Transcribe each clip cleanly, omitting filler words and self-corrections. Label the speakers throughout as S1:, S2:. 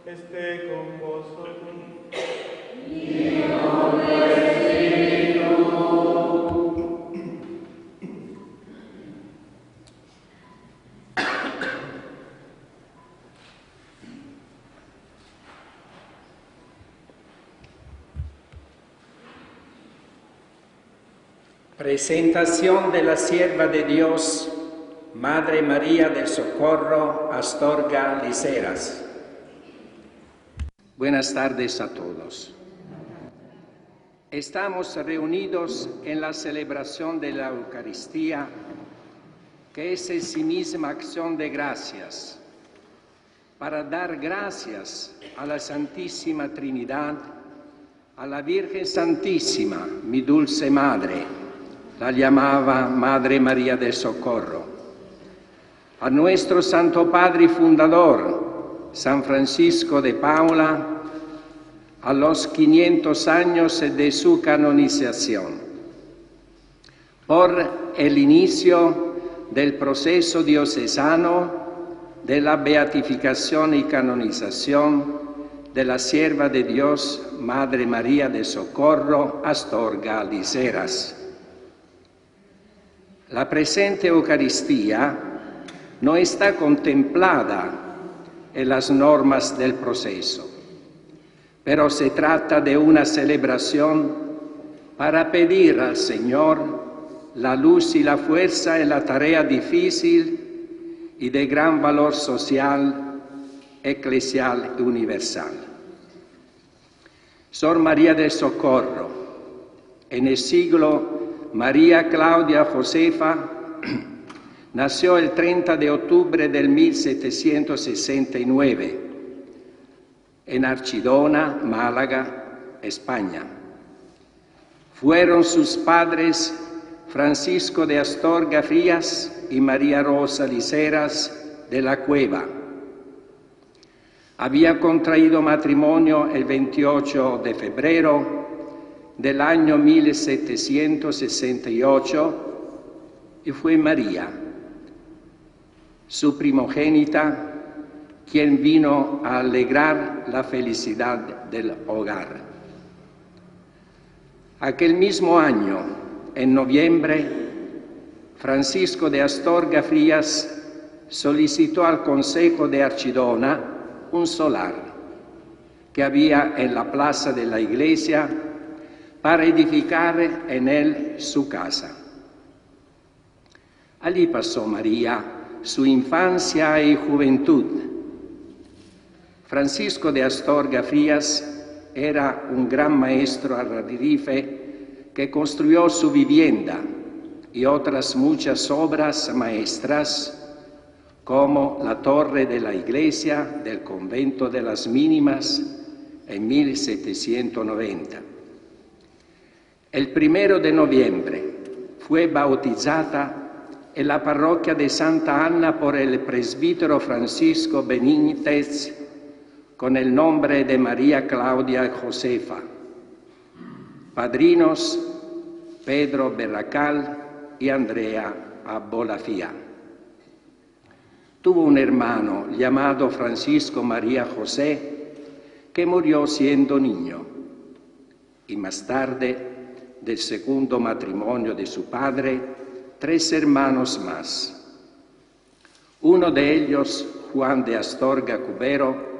S1: esté con vosotros.
S2: Presentación de la sierva de Dios, Madre María del Socorro Astorga Liceras. Buenas tardes a todos. Estamos reunidos en la celebración de la Eucaristía, que es en sí misma acción de gracias, para dar gracias a la Santísima Trinidad, a la Virgen Santísima, mi dulce Madre, la llamaba Madre María del Socorro, a nuestro Santo Padre Fundador, San Francisco de Paula, a los 500 años de su canonización, por el inicio del proceso diocesano de la beatificación y canonización de la sierva de Dios, Madre María del Socorro Astorga Liceras. La presente Eucaristía no está contemplada en las normas del proceso, pero se trata de una celebración para pedir al Señor la luz y la fuerza en la tarea difícil y de gran valor social, eclesial y universal. Sor María del Socorro, en el siglo María Claudia Josefa, nació el 30 de octubre del 1769 en Archidona, Málaga, España. Fueron sus padres Francisco de Astorga Frías y María Rosa Liceras de la Cueva. Había contraído matrimonio el 28 de febrero del año 1768 y fue María, su primogénita, quien vino a alegrar la felicidad del hogar. Aquel mismo año, en noviembre, Francisco de Astorga Frías solicitó al Consejo de Archidona un solar que había en la plaza de la iglesia para edificar en él su casa. Allí pasó María su infancia y juventud. Francisco de Astorga Frías era un gran maestro alarife que construyó su vivienda y otras muchas obras maestras, como la torre de la iglesia del convento de las Mínimas en 1790. El 1 de noviembre fue bautizada en la parroquia de Santa Anna por el presbítero Francisco Benítez con el nombre de María Claudia Josefa. Padrinos Pedro Berracal y Andrea Abolafía. Tuvo un hermano llamado Francisco María José que murió siendo niño y más tarde, del segundo matrimonio de su padre, 3 hermanos más. Uno de ellos, Juan de Astorga Cubero,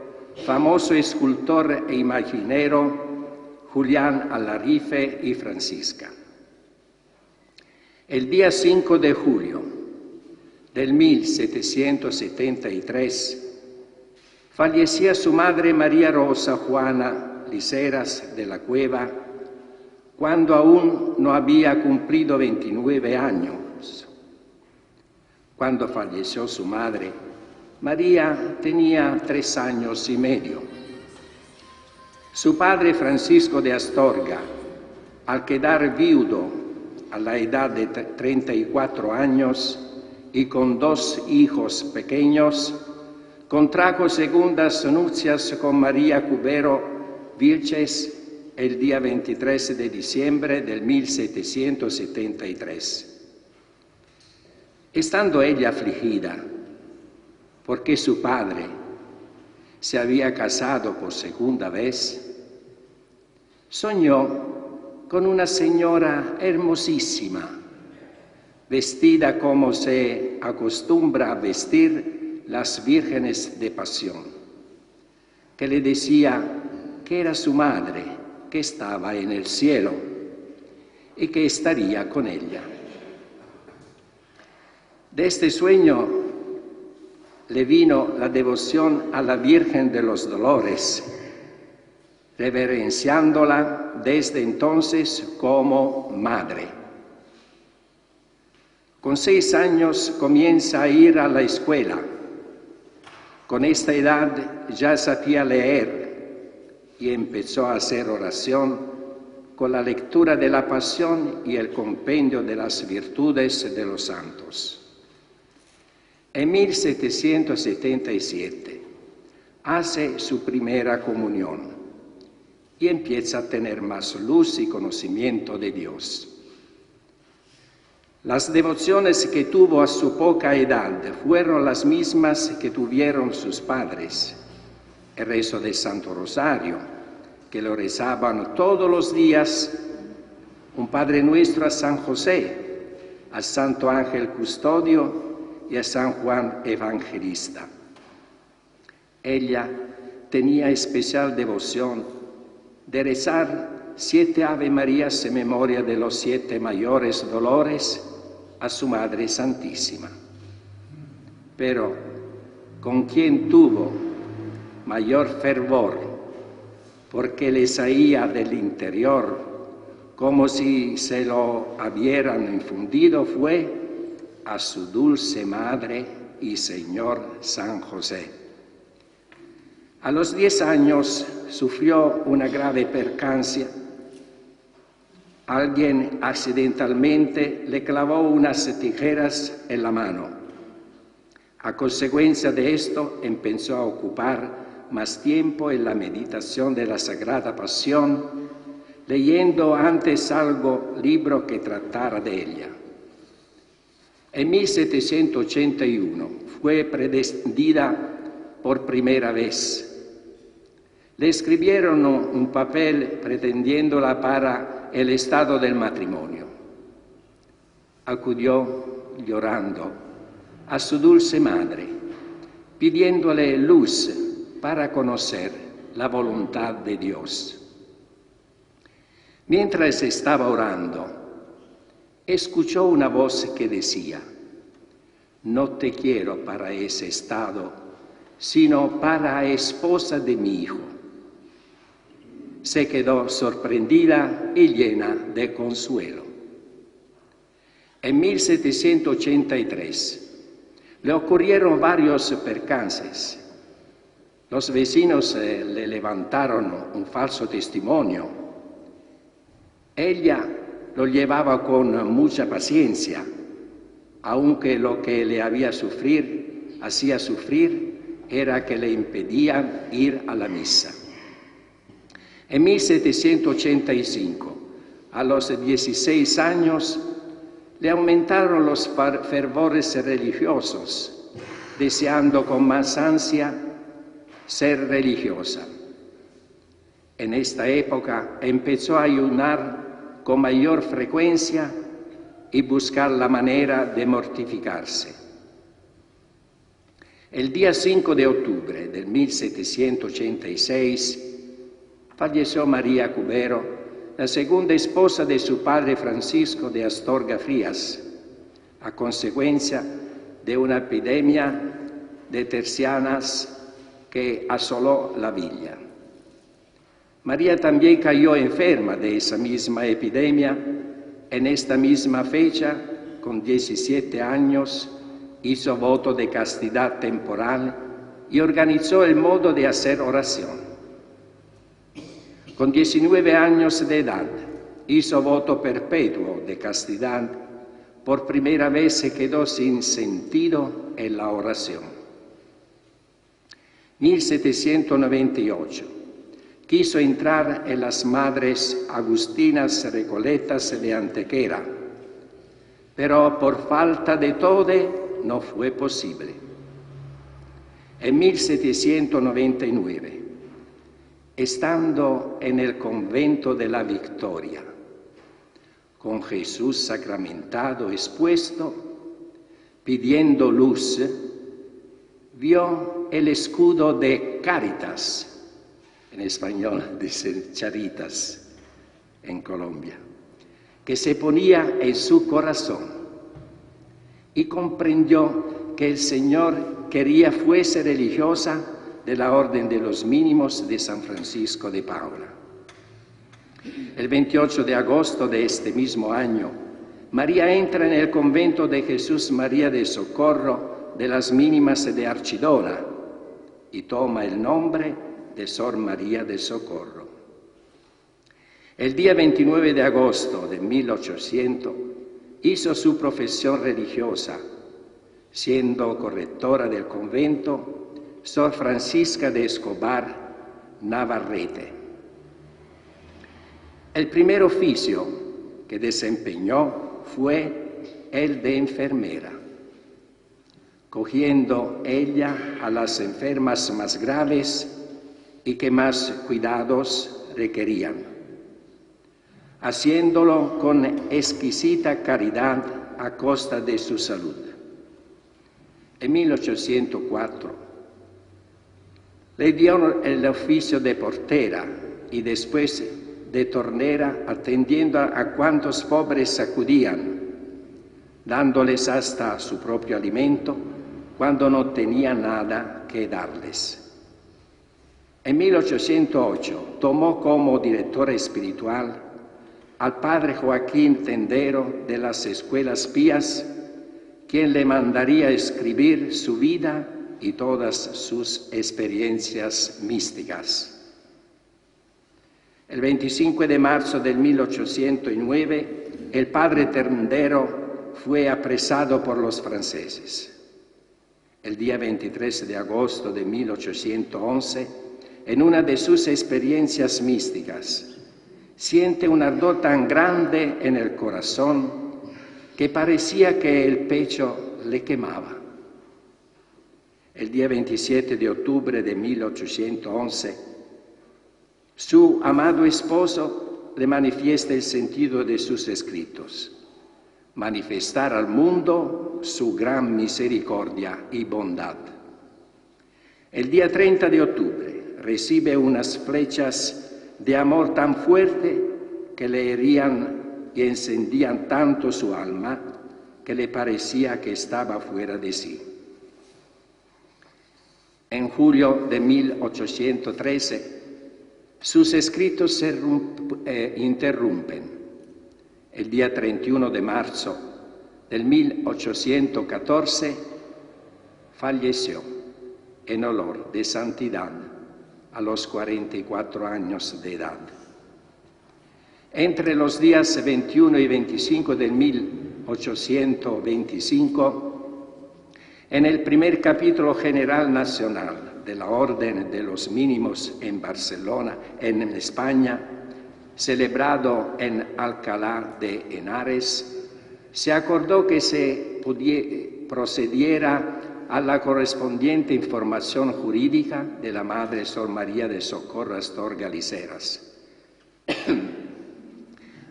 S2: famoso escultor e imaginero, Julián Alarife y Francisca. El día 5 de julio del 1773, fallecía su madre María Rosa Juana Liceras de la Cueva, cuando aún no había cumplido 29 años. Cuando falleció su madre, María tenía 3 años y medio. Su padre Francisco de Astorga, al quedar viudo a la edad de 34 años y con 2 hijos pequeños, contrajo segundas nupcias con María Cubero Vilches el día 23 de diciembre del 1773. Estando ella afligida, porque su padre, se había casado por segunda vez, soñó con una señora hermosísima, vestida como se acostumbra a vestir las vírgenes de pasión, que le decía que era su madre, que estaba en el cielo y que estaría con ella. De este sueño le vino la devoción a la Virgen de los Dolores, reverenciándola desde entonces como madre. Con 6 años comienza a ir a la escuela. Con esta edad ya sabía leer y empezó a hacer oración con la lectura de la Pasión y el compendio de las virtudes de los santos. En 1777 hace su primera comunión y empieza a tener más luz y conocimiento de Dios. Las devociones que tuvo a su poca edad fueron las mismas que tuvieron sus padres. El rezo del Santo Rosario, que lo rezaban todos los días, un Padre Nuestro a San José, al Santo Ángel Custodio y a San Juan Evangelista. Ella tenía especial devoción de rezar 7 Ave Marías en memoria de los 7 mayores dolores a su Madre Santísima. Pero con quien tuvo mayor fervor, porque le salía del interior como si se lo hubieran infundido, fue a su dulce Madre y Señor San José. A los 10 años sufrió una grave percancia. Alguien accidentalmente le clavó unas tijeras en la mano. A consecuencia de esto empezó a ocupar más tiempo en la meditación de la Sagrada Pasión, leyendo antes algún libro que tratara de ella. En 1781 fue predestinada por primera vez. Le escribieron un papel pretendiéndola para el estado del matrimonio. Acudió llorando a su dulce madre, pidiéndole luz para conocer la voluntad de Dios. Mientras estaba orando, escuchó una voz que decía: «No te quiero para ese estado, sino para esposa de mi hijo». Se quedó sorprendida y llena de consuelo. En 1783 le ocurrieron varios percances. Los vecinos le levantaron un falso testimonio. Ella lo llevaba con mucha paciencia, aunque lo que le hacía sufrir era que le impedían ir a la misa. En 1785, a los 16 años, le aumentaron los fervores religiosos, deseando con más ansia ser religiosa. En esta época empezó a ayunar con mayor frecuencia y buscar la manera de mortificarse. El día 5 de octubre del 1786 falleció María Cubero, la segunda esposa de su padre Francisco de Astorga Frías, a consecuencia de una epidemia de tercianas que asoló la villa. María también cayó enferma de esa misma epidemia. En esta misma fecha, con 17 años, hizo voto de castidad temporal y organizó el modo de hacer oración. Con 19 años de edad, hizo voto perpetuo de castidad. Por primera vez se quedó sin sentido en la oración. 1798. Quiso entrar en las Madres Agustinas Recoletas de Antequera, pero por falta de todo no fue posible. en 1799, estando en el convento de la Victoria, con Jesús sacramentado expuesto, pidiendo luz, vio el escudo de Cáritas, en español dice Charitas en Colombia, que se ponía en su corazón y comprendió que el Señor quería fuese religiosa de la Orden de los Mínimos de San Francisco de Paula. El 28 de agosto de este mismo año, María entra en el convento de Jesús María de Socorro de las Mínimas de Archidona y toma el nombre de Sor María de Socorro. El día 29 de agosto de 1800 hizo su profesión religiosa, siendo correctora del convento Sor Francisca de Escobar Navarrete. El primer oficio que desempeñó fue el de enfermera, cogiendo ella a las enfermas más graves y que más cuidados requerían, haciéndolo con exquisita caridad a costa de su salud. En 1804 le dio el oficio de portera y después de tornera, atendiendo a cuantos pobres acudían, dándoles hasta su propio alimento cuando no tenía nada que darles. En 1808 tomó como directora espiritual al padre Joaquín Tendero de las Escuelas Pías, quien le mandaría escribir su vida y todas sus experiencias místicas. El 25 de marzo de 1809, el padre Tendero fue apresado por los franceses. El día 23 de agosto de 1811, en una de sus experiencias místicas, siente un ardor tan grande en el corazón que parecía que el pecho le quemaba. El día 27 de octubre de 1811, su amado esposo le manifiesta el sentido de sus escritos: manifestar al mundo su gran misericordia y bondad. El día 30 de octubre recibe unas flechas de amor tan fuerte que le herían y encendían tanto su alma que le parecía que estaba fuera de sí. En julio de 1813, sus escritos se interrumpen. El día 31 de marzo del 1814 falleció en olor de santidad a los 44 años de edad. Entre los días 21 y 25 de 1825, en el primer capítulo general nacional de la Orden de los Mínimos en Barcelona, en España, celebrado en Alcalá de Henares, se acordó que se procediera a la correspondiente información jurídica de la Madre Sor María de Socorro Astorga Liceras.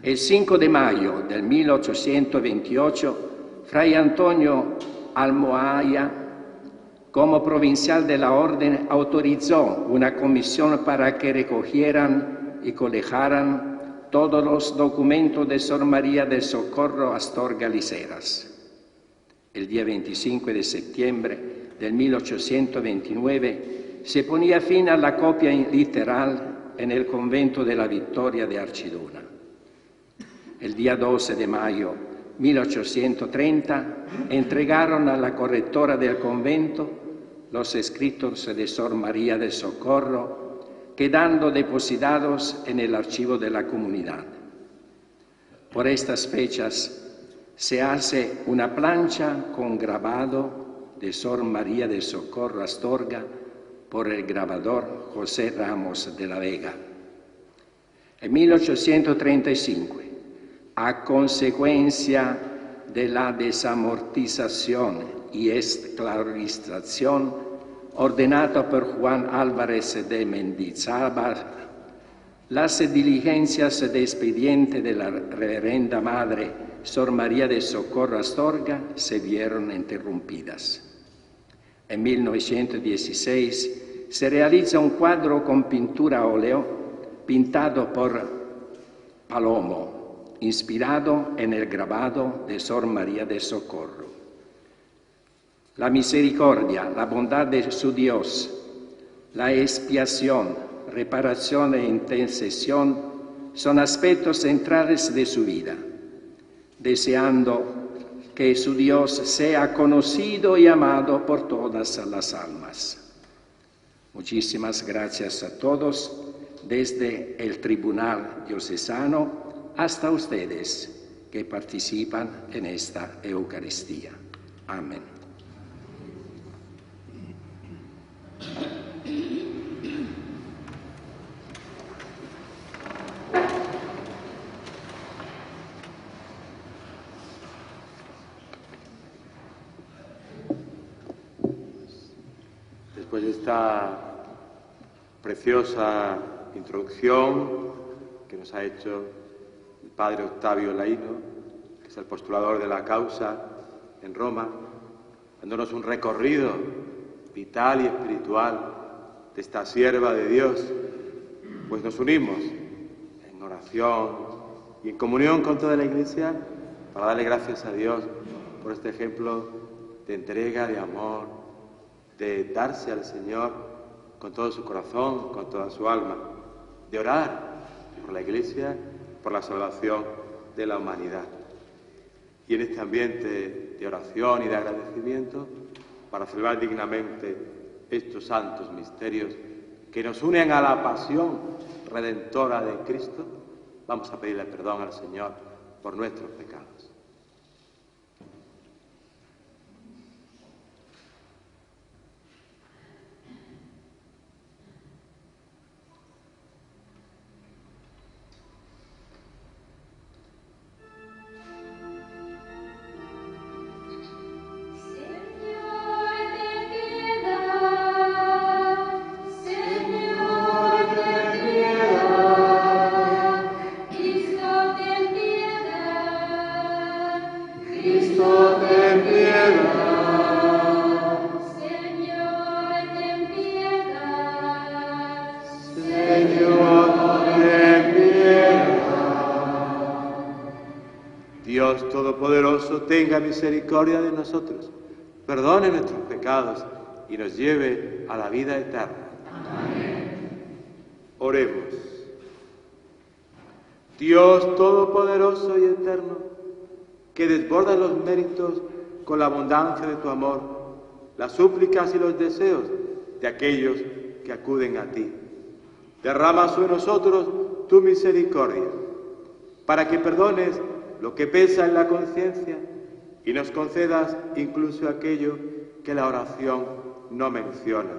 S2: El 5 de mayo del 1828, Fray Antonio Almohaya, como provincial de la Orden, autorizó una comisión para que recogieran y colegiaran todos los documentos de Sor María de Socorro Astorga Liceras. El día 25 de septiembre del 1829 se ponía fin a la copia literal en el convento de la Victoria de Archidona. El día 12 de mayo de 1830 entregaron a la correctora del convento los escritos de Sor María de Socorro, quedando depositados en el archivo de la comunidad. Por estas fechas se hace una plancha con grabado de Sor María de Socorro Astorga por el grabador José Ramos de la Vega. En 1835, a consecuencia de la desamortización y esclavización ordenado por Juan Álvarez de Mendizábal, las diligencias de expediente de la reverenda Madre Sor María de Socorro Astorga se vieron interrumpidas. En 1916 se realiza un cuadro con pintura a óleo pintado por Palomo, inspirado en el grabado de Sor María de Socorro. La misericordia, la bondad de su Dios, la expiación, reparación e intercesión son aspectos centrales de su vida, deseando que su Dios sea conocido y amado por todas las almas. Muchísimas gracias a todos, desde el Tribunal Diocesano hasta ustedes que participan en esta Eucaristía. Amén.
S1: Después de esta preciosa introducción que nos ha hecho el Padre Octavio Laino, que es el postulador de la causa en Roma, dándonos un recorrido vital y espiritual de esta sierva de Dios, pues nos unimos en oración y en comunión con toda la Iglesia para darle gracias a Dios por este ejemplo de entrega, de amor, de darse al Señor con todo su corazón, con toda su alma, de orar por la Iglesia, por la salvación de la humanidad. Y en este ambiente de oración y de agradecimiento, para celebrar dignamente estos santos misterios que nos unen a la pasión redentora de Cristo, vamos a pedirle perdón al Señor por nuestros pecados. Dios Todopoderoso, tenga misericordia de nosotros, perdone nuestros pecados y nos lleve a la vida eterna. Amén. Oremos. Dios Todopoderoso y eterno, que desborda los méritos con la abundancia de tu amor, las súplicas y los deseos de aquellos que acuden a ti. Derrama sobre nosotros tu misericordia, para que perdones lo que pesa en la conciencia y nos concedas incluso aquello que la oración no menciona.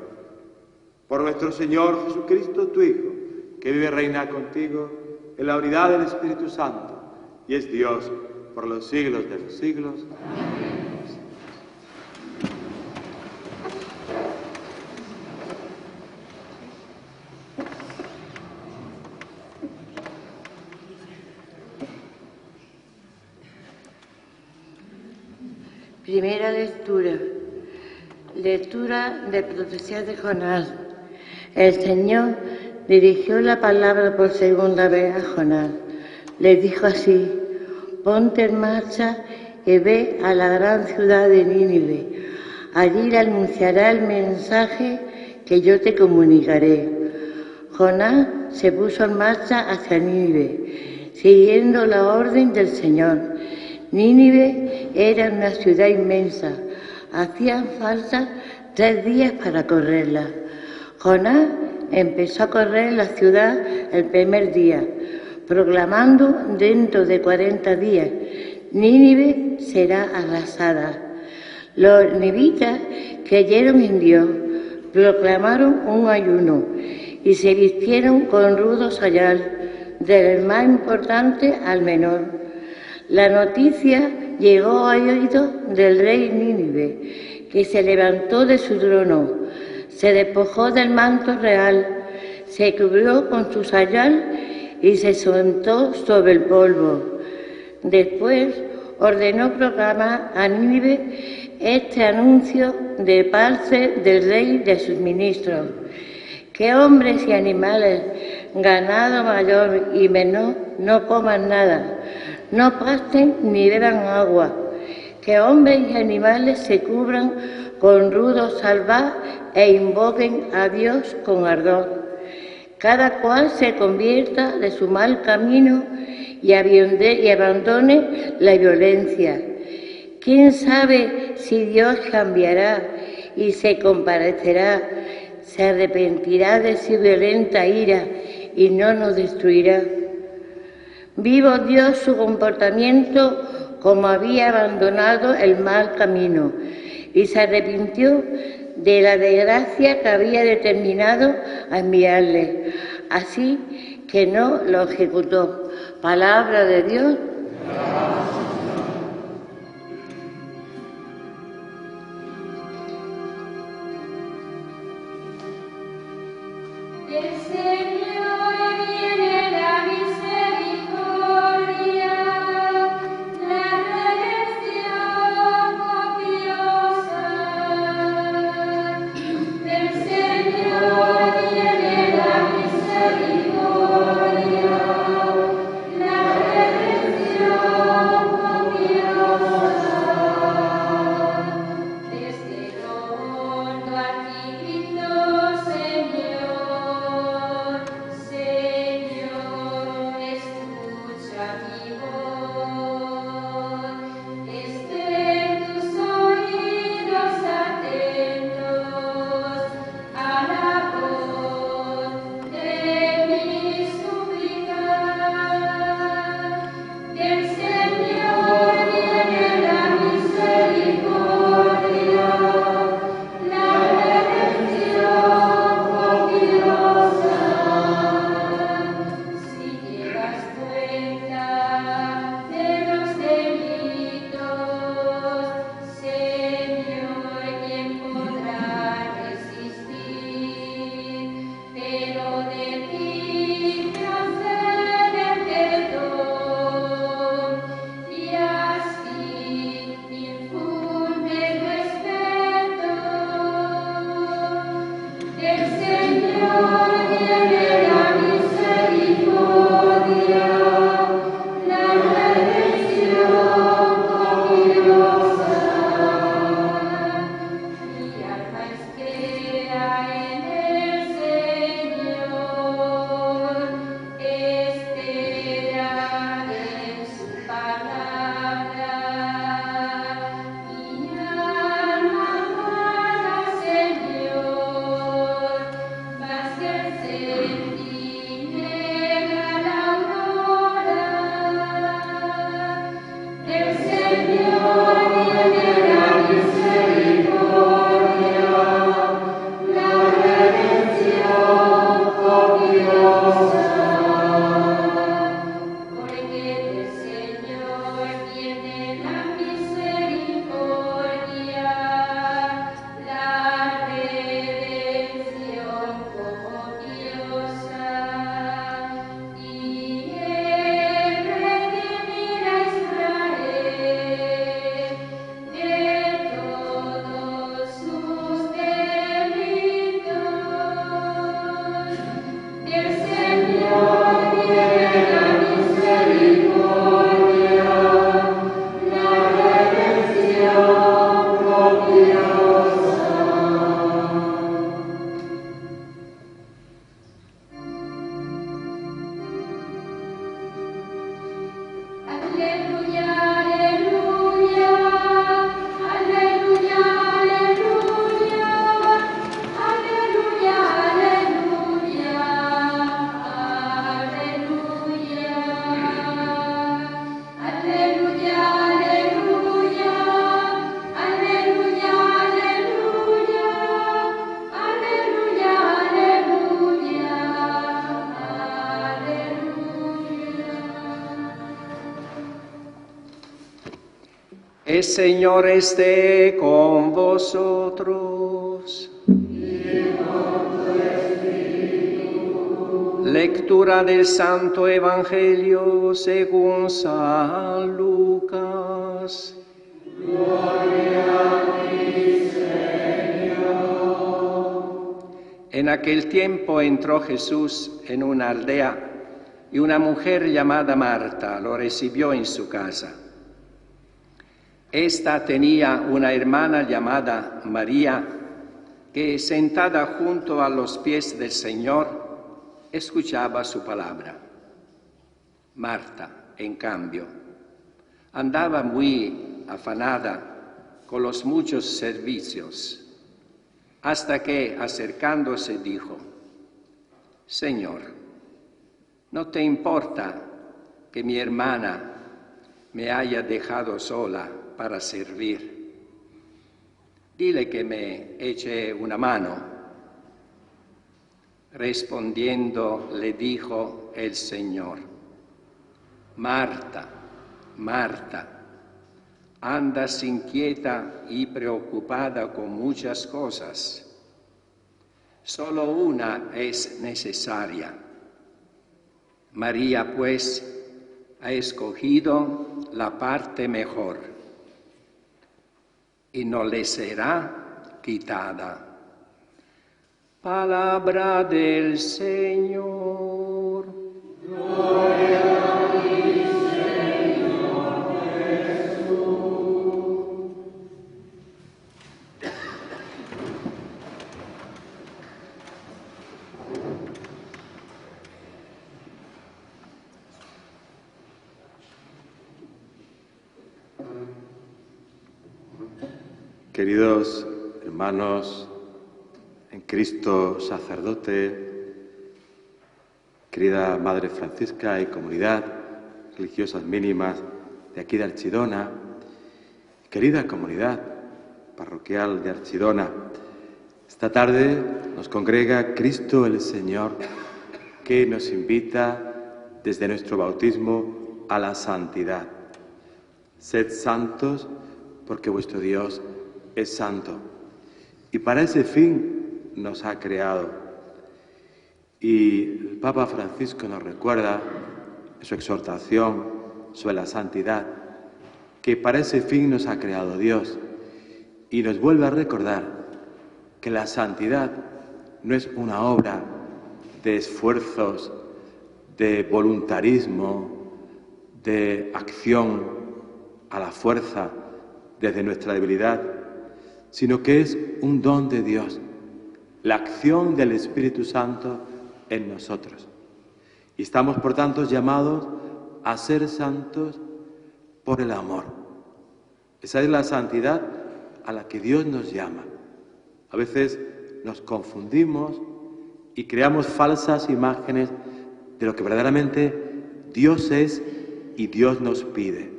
S1: Por nuestro Señor Jesucristo, tu Hijo, que vive y reina contigo en la unidad del Espíritu Santo y es Dios por los siglos de los siglos. Amén.
S3: Primera lectura. Lectura de profecía de Jonás. El Señor dirigió la palabra por segunda vez a Jonás. Le dijo así: ponte en marcha y ve a la gran ciudad de Nínive. Allí le anunciará el mensaje que yo te comunicaré. Jonás se puso en marcha hacia Nínive, siguiendo la orden del Señor. Nínive era una ciudad inmensa. Hacían falta 3 días para correrla. Jonás empezó a correr la ciudad el primer día, proclamando: dentro de 40 días Nínive será arrasada. Los nivitas creyeron en Dios, proclamaron un ayuno y se vistieron con rudo sayal, del más importante al menor. La noticia llegó a oídos del rey Nínive, que se levantó de su trono, Se despojó del manto real, se cubrió con su sayal y se sentó sobre el polvo. Después ordenó proclamar a Nínive este anuncio de parte del rey de sus ministros: que hombres y animales, ganado mayor y menor, no coman nada, no pasten ni beban agua, que hombres y animales se cubran con rudo salvá e invoquen a Dios con ardor. Cada cual se convierta de su mal camino y abandone la violencia. ¿Quién sabe si Dios cambiará y se compadecerá, se arrepentirá de su violenta ira y no nos destruirá? Vivo Dios su comportamiento como había abandonado el mal camino y se arrepintió de la desgracia que había determinado a enviarle, así que no lo ejecutó. Palabra de Dios.
S4: Del Señor viene la misericordia, la redención copiosa. Del Señor viene la misericordia, la redención copiosa. Desde lo hondo a ti grito, Señor, Señor, escucha mi voz. Estén tus oídos atentos a la voz de mi súplica. Del Señor viene la misericordia, la redención copiosa. Si llevas cuenta de los delitos, Señor, ¿quién podrá resistir? Pero de ti procede el perdón y así infunde respeto. Del Señor viene la misericordia, la redención copiosa. Mi alma espera en el Señor, espera en su palabra. Mi alma guarda, Señor, más que el centinela la aurora. Del Señor viene la misericordia, la redención copiosa. Porque del Señor viene la misericordia, la redención copiosa. Y Él redimirá a Israel de todos sus delitos. Del Señor viene la misericordia, la redención copiosa. Aleluya, aleluya, aleluya, aleluya, aleluya, aleluya, aleluya, aleluya, aleluya, aleluya, aleluya, aleluya, aleluya.
S2: El Señor esté con vosotros.
S4: Y
S2: Lectura del Santo Evangelio según San Lucas. Gloria a ti, Señor. En aquel tiempo entró Jesús en una aldea y una mujer llamada Marta lo recibió en su casa. Esta tenía una hermana llamada María, que sentada junto a los pies del Señor, escuchaba su palabra. Marta, en cambio, andaba muy afanada con los muchos servicios, hasta que, acercándose, dijo: Señor, ¿no te importa que mi hermana me haya dejado sola para servir? Dile que me eche una mano. Respondiendo, le dijo el Señor: Marta, Marta, andas inquieta y preocupada con muchas cosas. Solo una es necesaria. María, pues, ha escogido la parte mejor y no le será quitada. Palabra del Señor. Gloria a ti, Señor Jesús.
S1: Queridos hermanos en Cristo sacerdote, querida Madre Francisca y comunidad religiosas mínimas de aquí de Archidona, querida comunidad parroquial de Archidona, esta tarde nos congrega Cristo el Señor, que nos invita desde nuestro bautismo a la santidad. Sed santos porque vuestro Dios es santo. Y para ese fin nos ha creado. Y el Papa Francisco nos recuerda en su exhortación sobre la santidad que para ese fin nos ha creado Dios, y nos vuelve a recordar que la santidad no es una obra de esfuerzos, de voluntarismo, de acción a la fuerza desde nuestra debilidad, sino que es un don de Dios, la acción del Espíritu Santo en nosotros. Y estamos, por tanto, llamados a ser santos por el amor. Esa es la santidad a la que Dios nos llama. A veces nos confundimos y creamos falsas imágenes de lo que verdaderamente Dios es y Dios nos pide.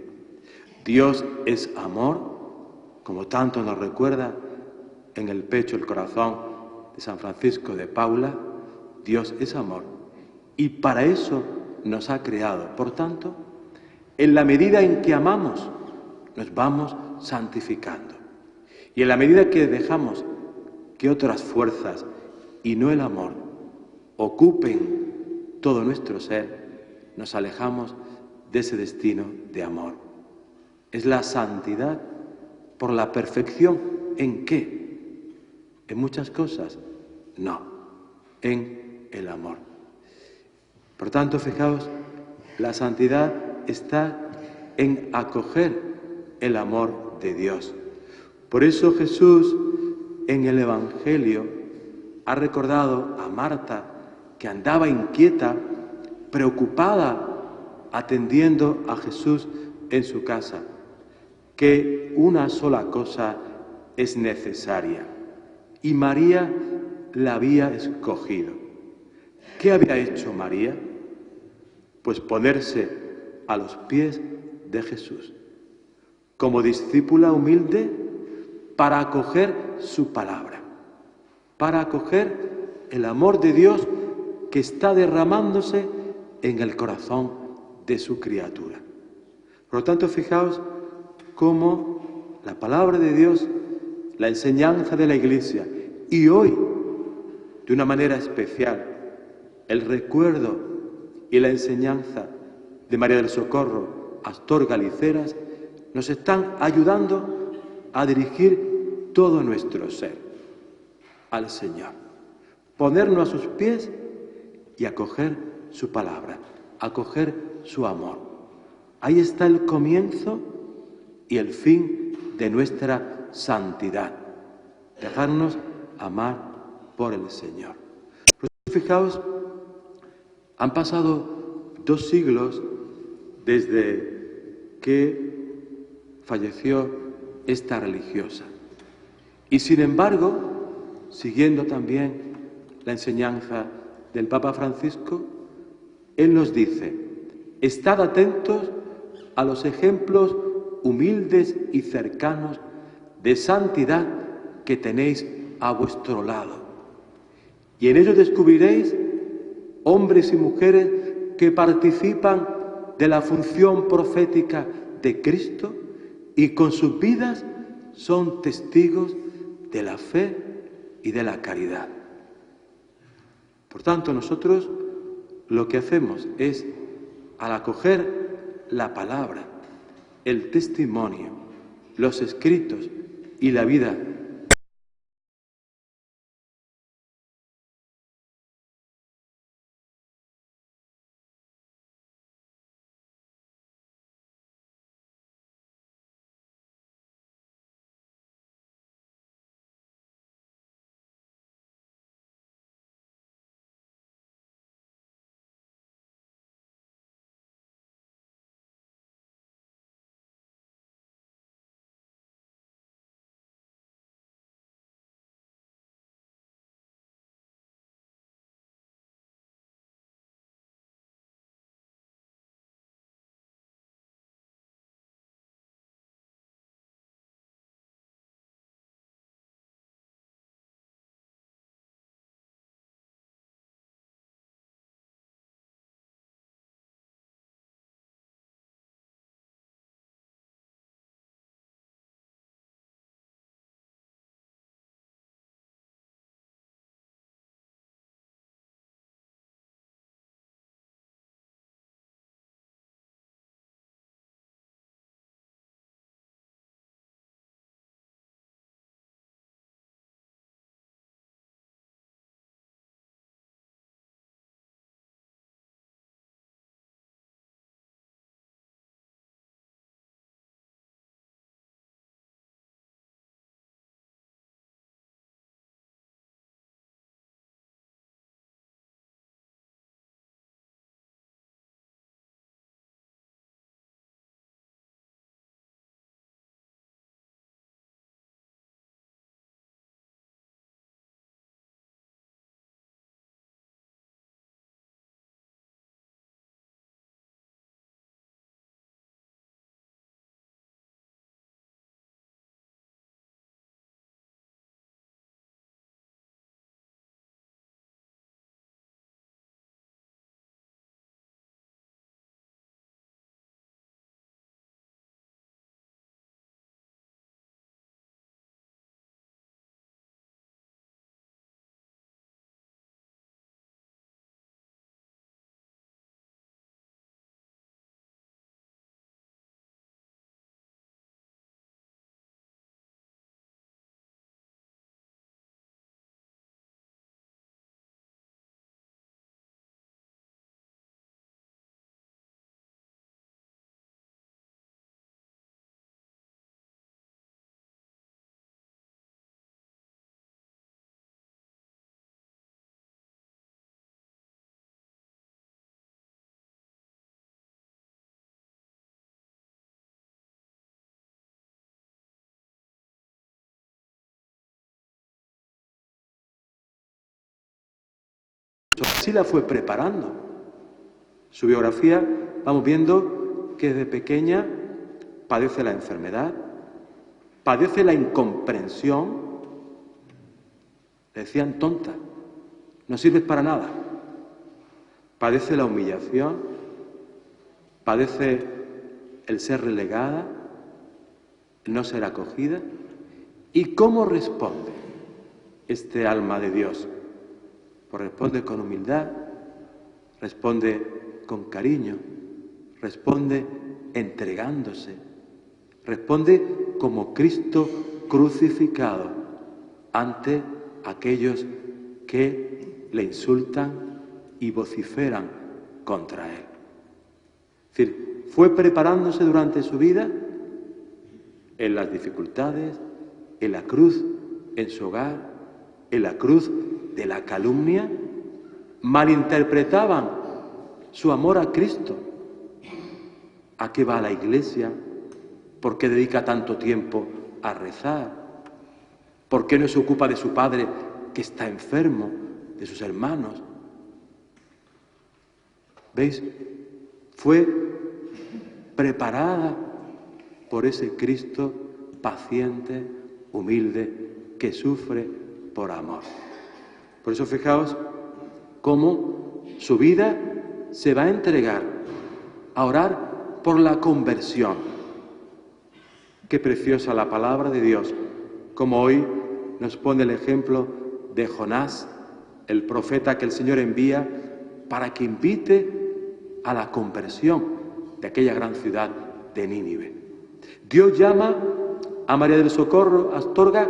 S1: Dios es amor, como tanto nos recuerda en el pecho, el corazón de San Francisco de Paula. Dios es amor y para eso nos ha creado. Por tanto, en la medida en que amamos, nos vamos santificando. Y en la medida que dejamos que otras fuerzas y no el amor ocupen todo nuestro ser, nos alejamos de ese destino de amor. Es la santidad por la perfección. ¿En qué? ¿En muchas cosas? No, en el amor. Por tanto, fijaos, la santidad está en acoger el amor de Dios. Por eso Jesús en el Evangelio ha recordado a Marta, que andaba inquieta, preocupada, atendiendo a Jesús en su casa, que una sola cosa es necesaria, y María la había escogido. ¿Qué había hecho María? Pues ponerse a los pies de Jesús, como discípula humilde, para acoger su palabra, para acoger el amor de Dios que está derramándose en el corazón de su criatura. Por lo tanto, fijaos cómo la palabra de Dios, la enseñanza de la Iglesia, y hoy, de una manera especial, el recuerdo y la enseñanza de María del Socorro Astorga Liceras nos están ayudando a dirigir todo nuestro ser al Señor, ponernos a sus pies y acoger su palabra, acoger su amor. Ahí está el comienzo y el fin de nuestra santidad, dejarnos amar por el Señor. Pues fijaos, han pasado 2 siglos desde que falleció esta religiosa. Y sin embargo, siguiendo también la enseñanza del Papa Francisco, él nos dice: estad atentos a los ejemplos humildes y cercanos de santidad que tenéis a vuestro lado. Y en ellos descubriréis hombres y mujeres que participan de la función profética de Cristo y con sus vidas son testigos de la fe y de la caridad. Por tanto, nosotros lo que hacemos es, al acoger la palabra, el testimonio, los escritos y la vida así la fue preparando. Su biografía, vamos viendo que desde pequeña padece la enfermedad, padece la incomprensión. Le decían tonta, no sirves para nada. Padece la humillación, padece el ser relegada, el no ser acogida. ¿Y cómo responde este alma de Dios? Pues responde con humildad responde con cariño, responde entregándose, responde como Cristo crucificado ante aquellos que le insultan y vociferan contra él. Es decir, fue preparándose durante su vida en las dificultades, en la cruz, en su hogar, en la cruz de la calumnia, malinterpretaban su amor a Cristo. ¿A qué va a la iglesia? ¿Por qué dedica tanto tiempo a rezar? ¿Por qué no se ocupa de su padre que está enfermo, de sus hermanos? ¿Veis? Fue preparada por ese Cristo paciente, humilde, que sufre por amor. Por eso fijaos cómo su vida se va a entregar a orar por la conversión. Qué preciosa la palabra de Dios, como hoy nos pone el ejemplo de Jonás, el profeta que el Señor envía para que invite a la conversión de aquella gran ciudad de Nínive. Dios llama a María del Socorro Astorga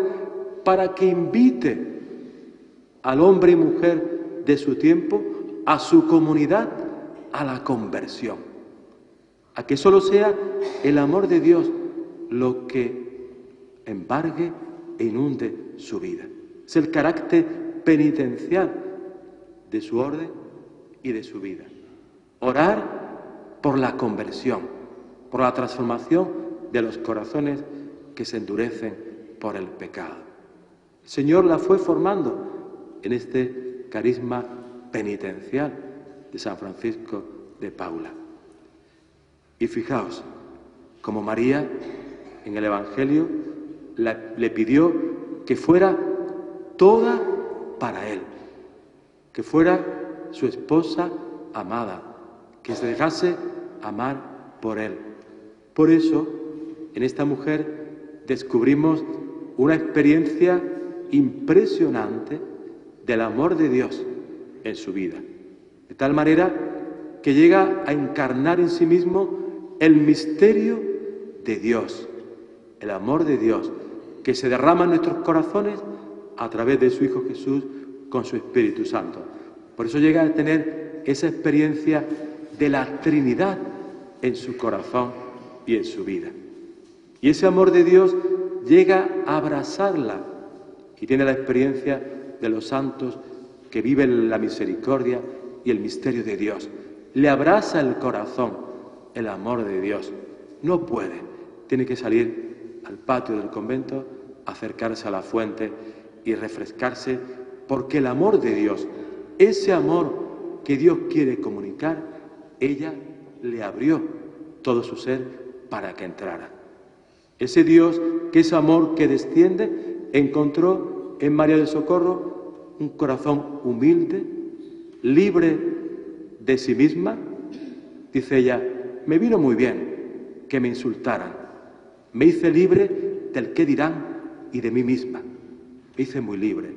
S1: para que invite al hombre y mujer de su tiempo, a su comunidad, a la conversión. A que solo sea el amor de Dios lo que embargue e inunde su vida. Es el carácter penitencial de su orden y de su vida. Orar por la conversión, por la transformación de los corazones que se endurecen por el pecado. El Señor la fue formando en este carisma penitencial de San Francisco de Paula. Y fijaos, como María en el Evangelio le pidió que fuera toda para Él, que fuera su esposa amada, que se dejase amar por Él. Por eso, en esta mujer descubrimos una experiencia impresionante del amor de Dios en su vida, de tal manera que llega a encarnar en sí mismo el misterio de Dios, el amor de Dios, que se derrama en nuestros corazones a través de su Hijo Jesús con su Espíritu Santo. Por eso llega a tener esa experiencia de la Trinidad en su corazón y en su vida. Y ese amor de Dios llega a abrazarla y tiene la experiencia de los santos que viven la misericordia y el misterio de Dios. Le abraza el corazón el amor de Dios. No puede, tiene que salir al patio del convento, acercarse a la fuente y refrescarse, porque el amor de Dios, ese amor que Dios quiere comunicar, ella le abrió todo su ser para que entrara. Ese Dios, que es amor que desciende, encontró en María del Socorro un corazón humilde, libre de sí misma. Dice ella, me vino muy bien que me insultaran, me hice libre del qué dirán y de mí misma, me hice muy libre.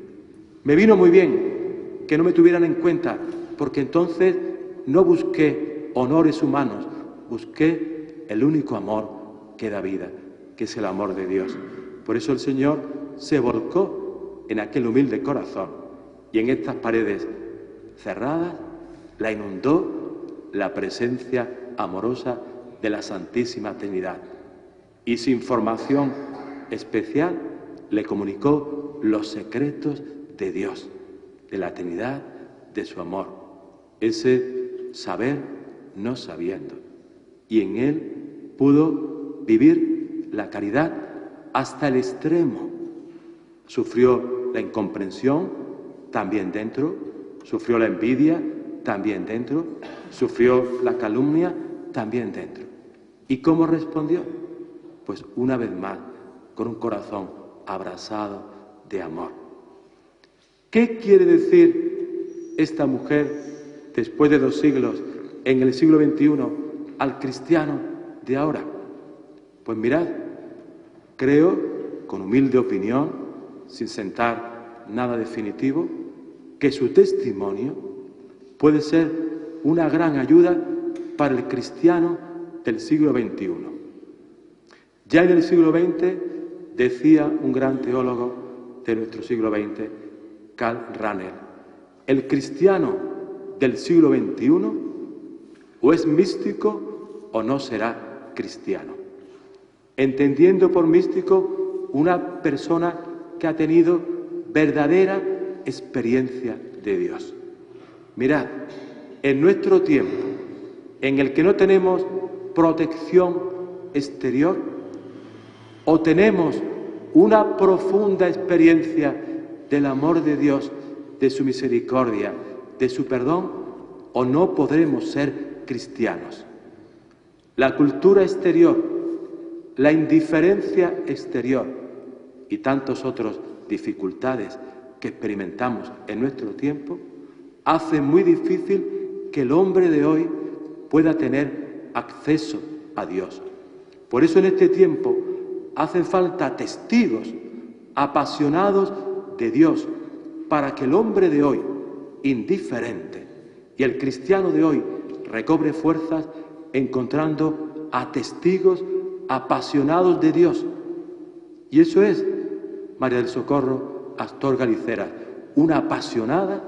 S1: Me vino muy bien que no me tuvieran en cuenta, porque entonces no busqué honores humanos, busqué el único amor que da vida, que es el amor de Dios. Por eso el Señor se volcó en aquel humilde corazón y en estas paredes cerradas la inundó la presencia amorosa de la Santísima Trinidad. Y sin formación especial le comunicó los secretos de Dios, de la Trinidad, de su amor, ese saber no sabiendo. Y en él pudo vivir la caridad hasta el extremo. Sufrió la incomprensión, también dentro, sufrió la envidia, también dentro, sufrió la calumnia, también dentro. ¿Y cómo respondió? Pues una vez más, con un corazón abrasado de amor. ¿Qué quiere decir esta mujer después de 2 siglos, en el siglo XXI, al cristiano de ahora? Pues mirad, creo, con humilde opinión, sin sentar nada definitivo, que su testimonio puede ser una gran ayuda para el cristiano del siglo XXI. Ya en el siglo XX decía un gran teólogo de nuestro siglo XX, Karl Rahner, el cristiano del siglo XXI o es místico o no será cristiano. Entendiendo por místico una persona que ha tenido verdadera experiencia de Dios. Mirad, en nuestro tiempo, en el que no tenemos protección exterior, o tenemos una profunda experiencia del amor de Dios, de su misericordia, de su perdón, o no podremos ser cristianos. La cultura exterior, la indiferencia exterior y tantas otras dificultades que experimentamos en nuestro tiempo hacen muy difícil que el hombre de hoy pueda tener acceso a Dios. Por eso en este tiempo hacen falta testigos apasionados de Dios para que el hombre de hoy, indiferente, y el cristiano de hoy recobre fuerzas encontrando a testigos apasionados de Dios. Y eso es María del Socorro Astorga Liceras, una apasionada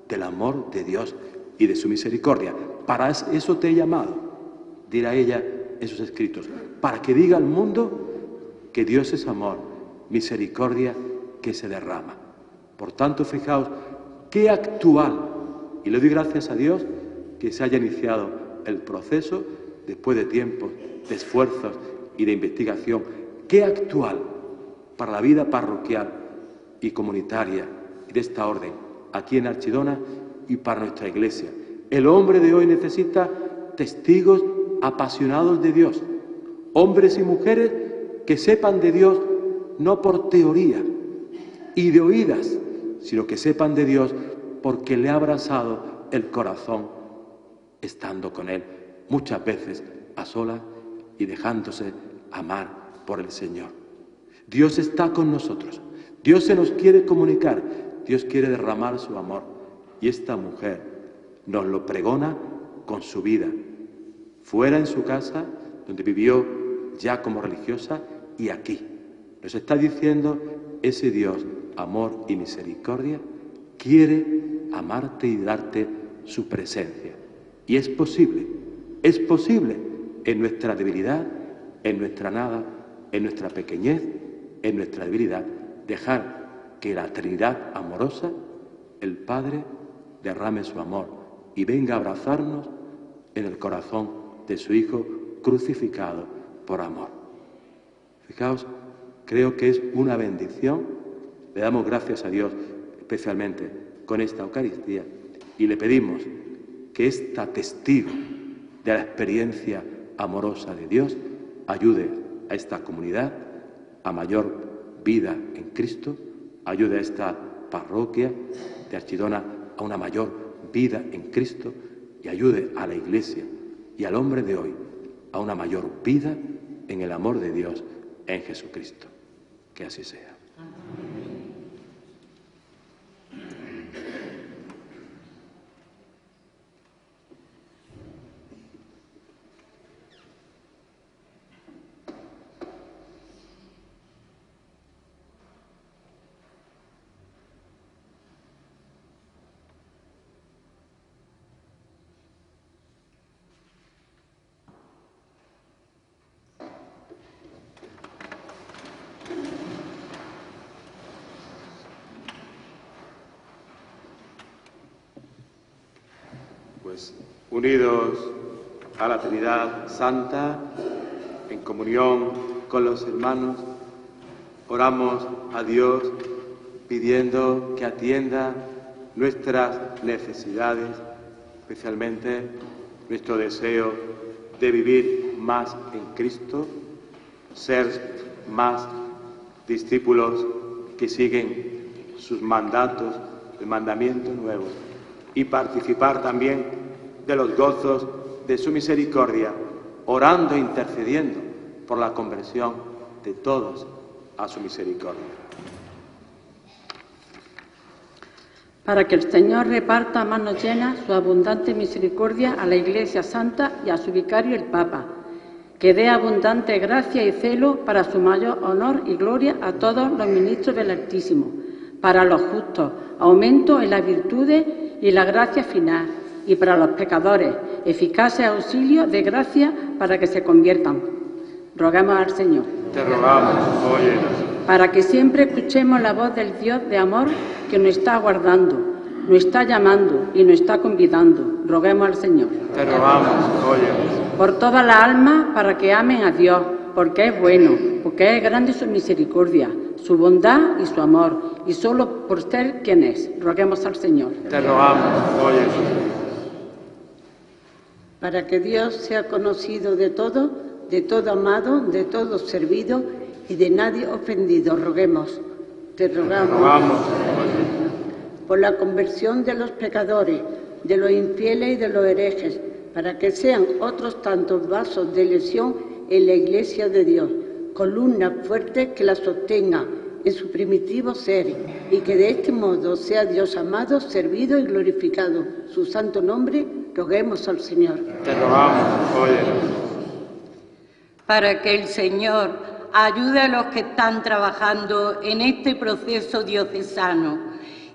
S1: del amor de Dios y de su misericordia. Para eso te he llamado, dirá ella en sus escritos, para que diga al mundo que Dios es amor, misericordia que se derrama. Por tanto, fijaos qué actual, y le doy gracias a Dios que se haya iniciado el proceso después de tiempos, de esfuerzos y de investigación, qué actual para la vida parroquial y comunitaria y de esta orden aquí en Archidona y para nuestra Iglesia. El hombre de hoy necesita testigos apasionados de Dios, hombres y mujeres que sepan de Dios no por teoría y de oídas, sino que sepan de Dios porque le ha abrazado el corazón estando con Él, muchas veces a solas y dejándose amar por el Señor. Dios está con nosotros, Dios se nos quiere comunicar, Dios quiere derramar su amor y esta mujer nos lo pregona con su vida, fuera en su casa, donde vivió ya como religiosa, y aquí. Nos está diciendo ese Dios, amor y misericordia, quiere amarte y darte su presencia. Y es posible en nuestra debilidad, en nuestra nada, en nuestra pequeñez, en nuestra debilidad, dejar que la Trinidad amorosa, el Padre, derrame su amor y venga a abrazarnos en el corazón de su Hijo crucificado por amor. Fijaos, creo que es una bendición. Le damos gracias a Dios especialmente con esta Eucaristía y le pedimos que esta testigo de la experiencia amorosa de Dios ayude a esta comunidad a mayor vida en Cristo, ayude a esta parroquia de Archidona a una mayor vida en Cristo y ayude a la Iglesia y al hombre de hoy a una mayor vida en el amor de Dios en Jesucristo. Que así sea. Pues unidos a la Trinidad Santa, en comunión con los hermanos, oramos a Dios pidiendo que atienda nuestras necesidades, especialmente nuestro deseo de vivir más en Cristo, ser más discípulos que siguen sus mandatos, el mandamiento nuevo, y participar también de los gozos de su misericordia, orando e intercediendo por la conversión de todos a su misericordia.
S5: para que el Señor reparta a manos llenas su abundante misericordia a la Iglesia Santa y a su vicario el Papa, que dé abundante gracia y celo para su mayor honor y gloria a todos los ministros del Altísimo, para los justos, aumento en las virtudes y la gracia final, y para los pecadores, eficaces auxilios de gracia para que se conviertan. Roguemos al Señor.
S1: Te rogamos, óyenos.
S5: Para que siempre escuchemos la voz del Dios de amor que nos está aguardando, nos está llamando y nos está convidando. Roguemos al Señor.
S1: Te rogamos, óyenos.
S5: Por todas las almas, para que amen a Dios, porque es bueno, porque es grande su misericordia, su bondad y su amor, y solo por ser quien es. Roguemos al Señor.
S1: Te rogamos, óyenos.
S6: Para que Dios sea conocido de todo amado, de todo servido y de nadie ofendido. Roguemos. Te rogamos.
S1: Te rogamos, óyenos.
S6: Por la conversión de los pecadores, de los infieles y de los herejes, para que sean otros tantos vasos de elección en la Iglesia de Dios, columna fuerte que la sostenga en su primitivo ser, y que de este modo sea Dios amado, servido y glorificado. Su santo nombre, roguemos al Señor.
S1: Te rogamos, óyenos.
S3: Para que el Señor ayude a los que están trabajando en este proceso diocesano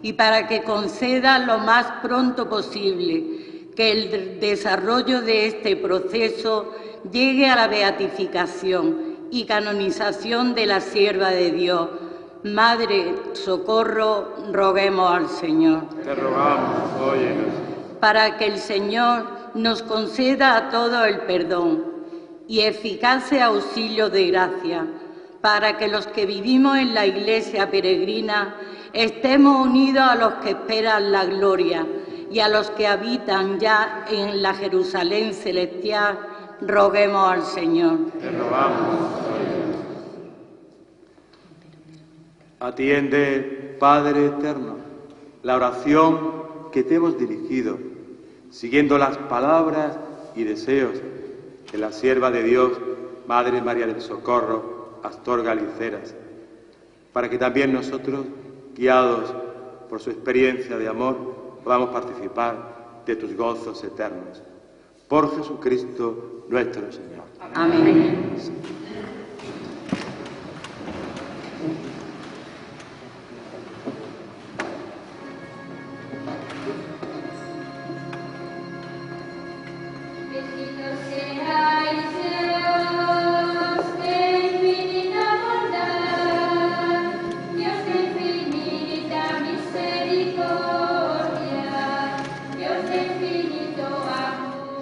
S3: y para que conceda lo más pronto posible que el desarrollo de este proceso llegue a la beatificación y canonización de la sierva de Dios. Madre, socorro, roguemos al Señor.
S1: Te rogamos, óyenos.
S3: Para que el Señor nos conceda a todos el perdón y eficaz auxilio de gracia, para que los que vivimos en la Iglesia peregrina estemos unidos a los que esperan la gloria y a los que habitan ya en la Jerusalén celestial. Roguemos al Señor.
S1: Te rogamos. Atiende, Padre eterno, la oración que te hemos dirigido, siguiendo las palabras y deseos de la sierva de Dios, Madre María del Socorro, Astorga Liceras, para que también nosotros, guiados por su experiencia de amor, podamos participar de tus gozos eternos. Por Jesucristo nuestro Señor.
S3: Amén.
S4: Bendito seáis Dios de infinita bondad, Dios de infinita misericordia, Dios de infinito amor,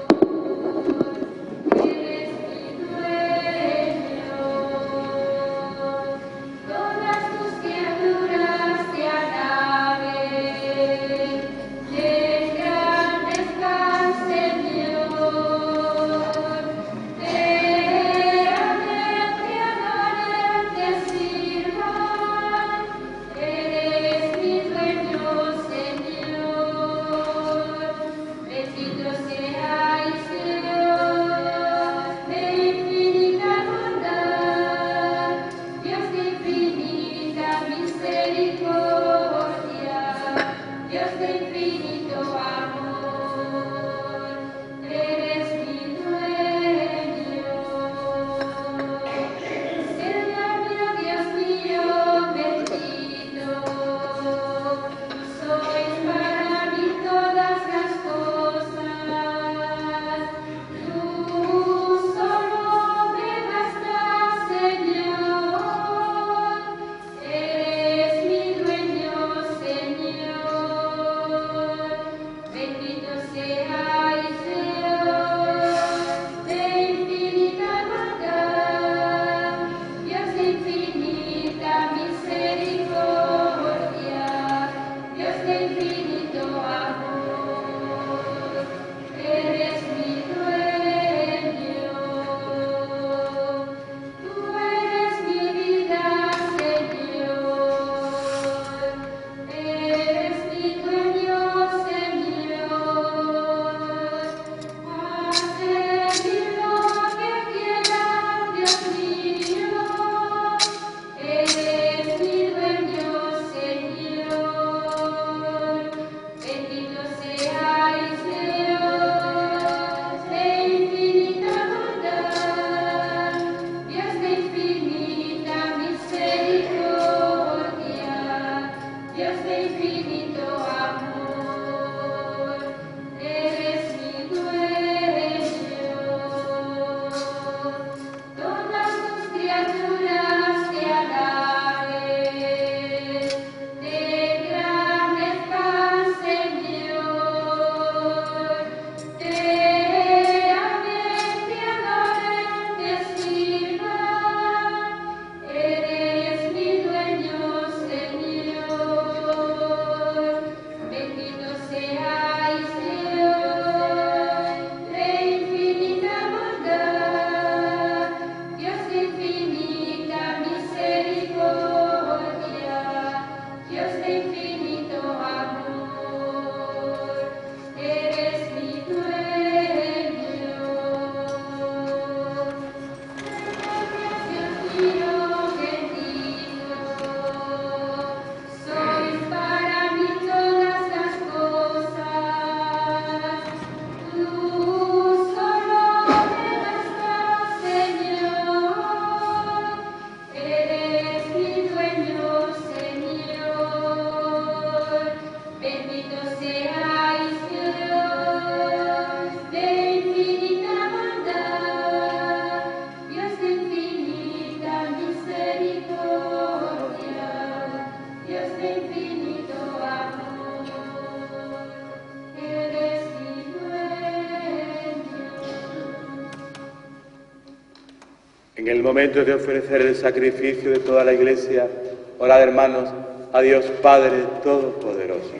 S4: eres mi dueño. Todas tus criaturas te alaben, te engrandezcan, Señor. Te amen, te adoren, te sirvan. Eres mi dueño, Señor. Bendito seáis Dios de infinita bondad, Dios de infinita misericordia, Dios de infinito amor, eres mi dueño. Señor mío, Dios mío, bendito, sois para mí todas las cosas. Tú solo me bastas, Señor. Eres mi dueño, Señor. Bendito seáis Dios de infinita bondad, Dios de infinita misericordia, Dios de infinito amor, eres mi dueño.
S1: En el momento de ofrecer el sacrificio de toda la Iglesia, orad, hermanos, a Dios Padre Todopoderoso.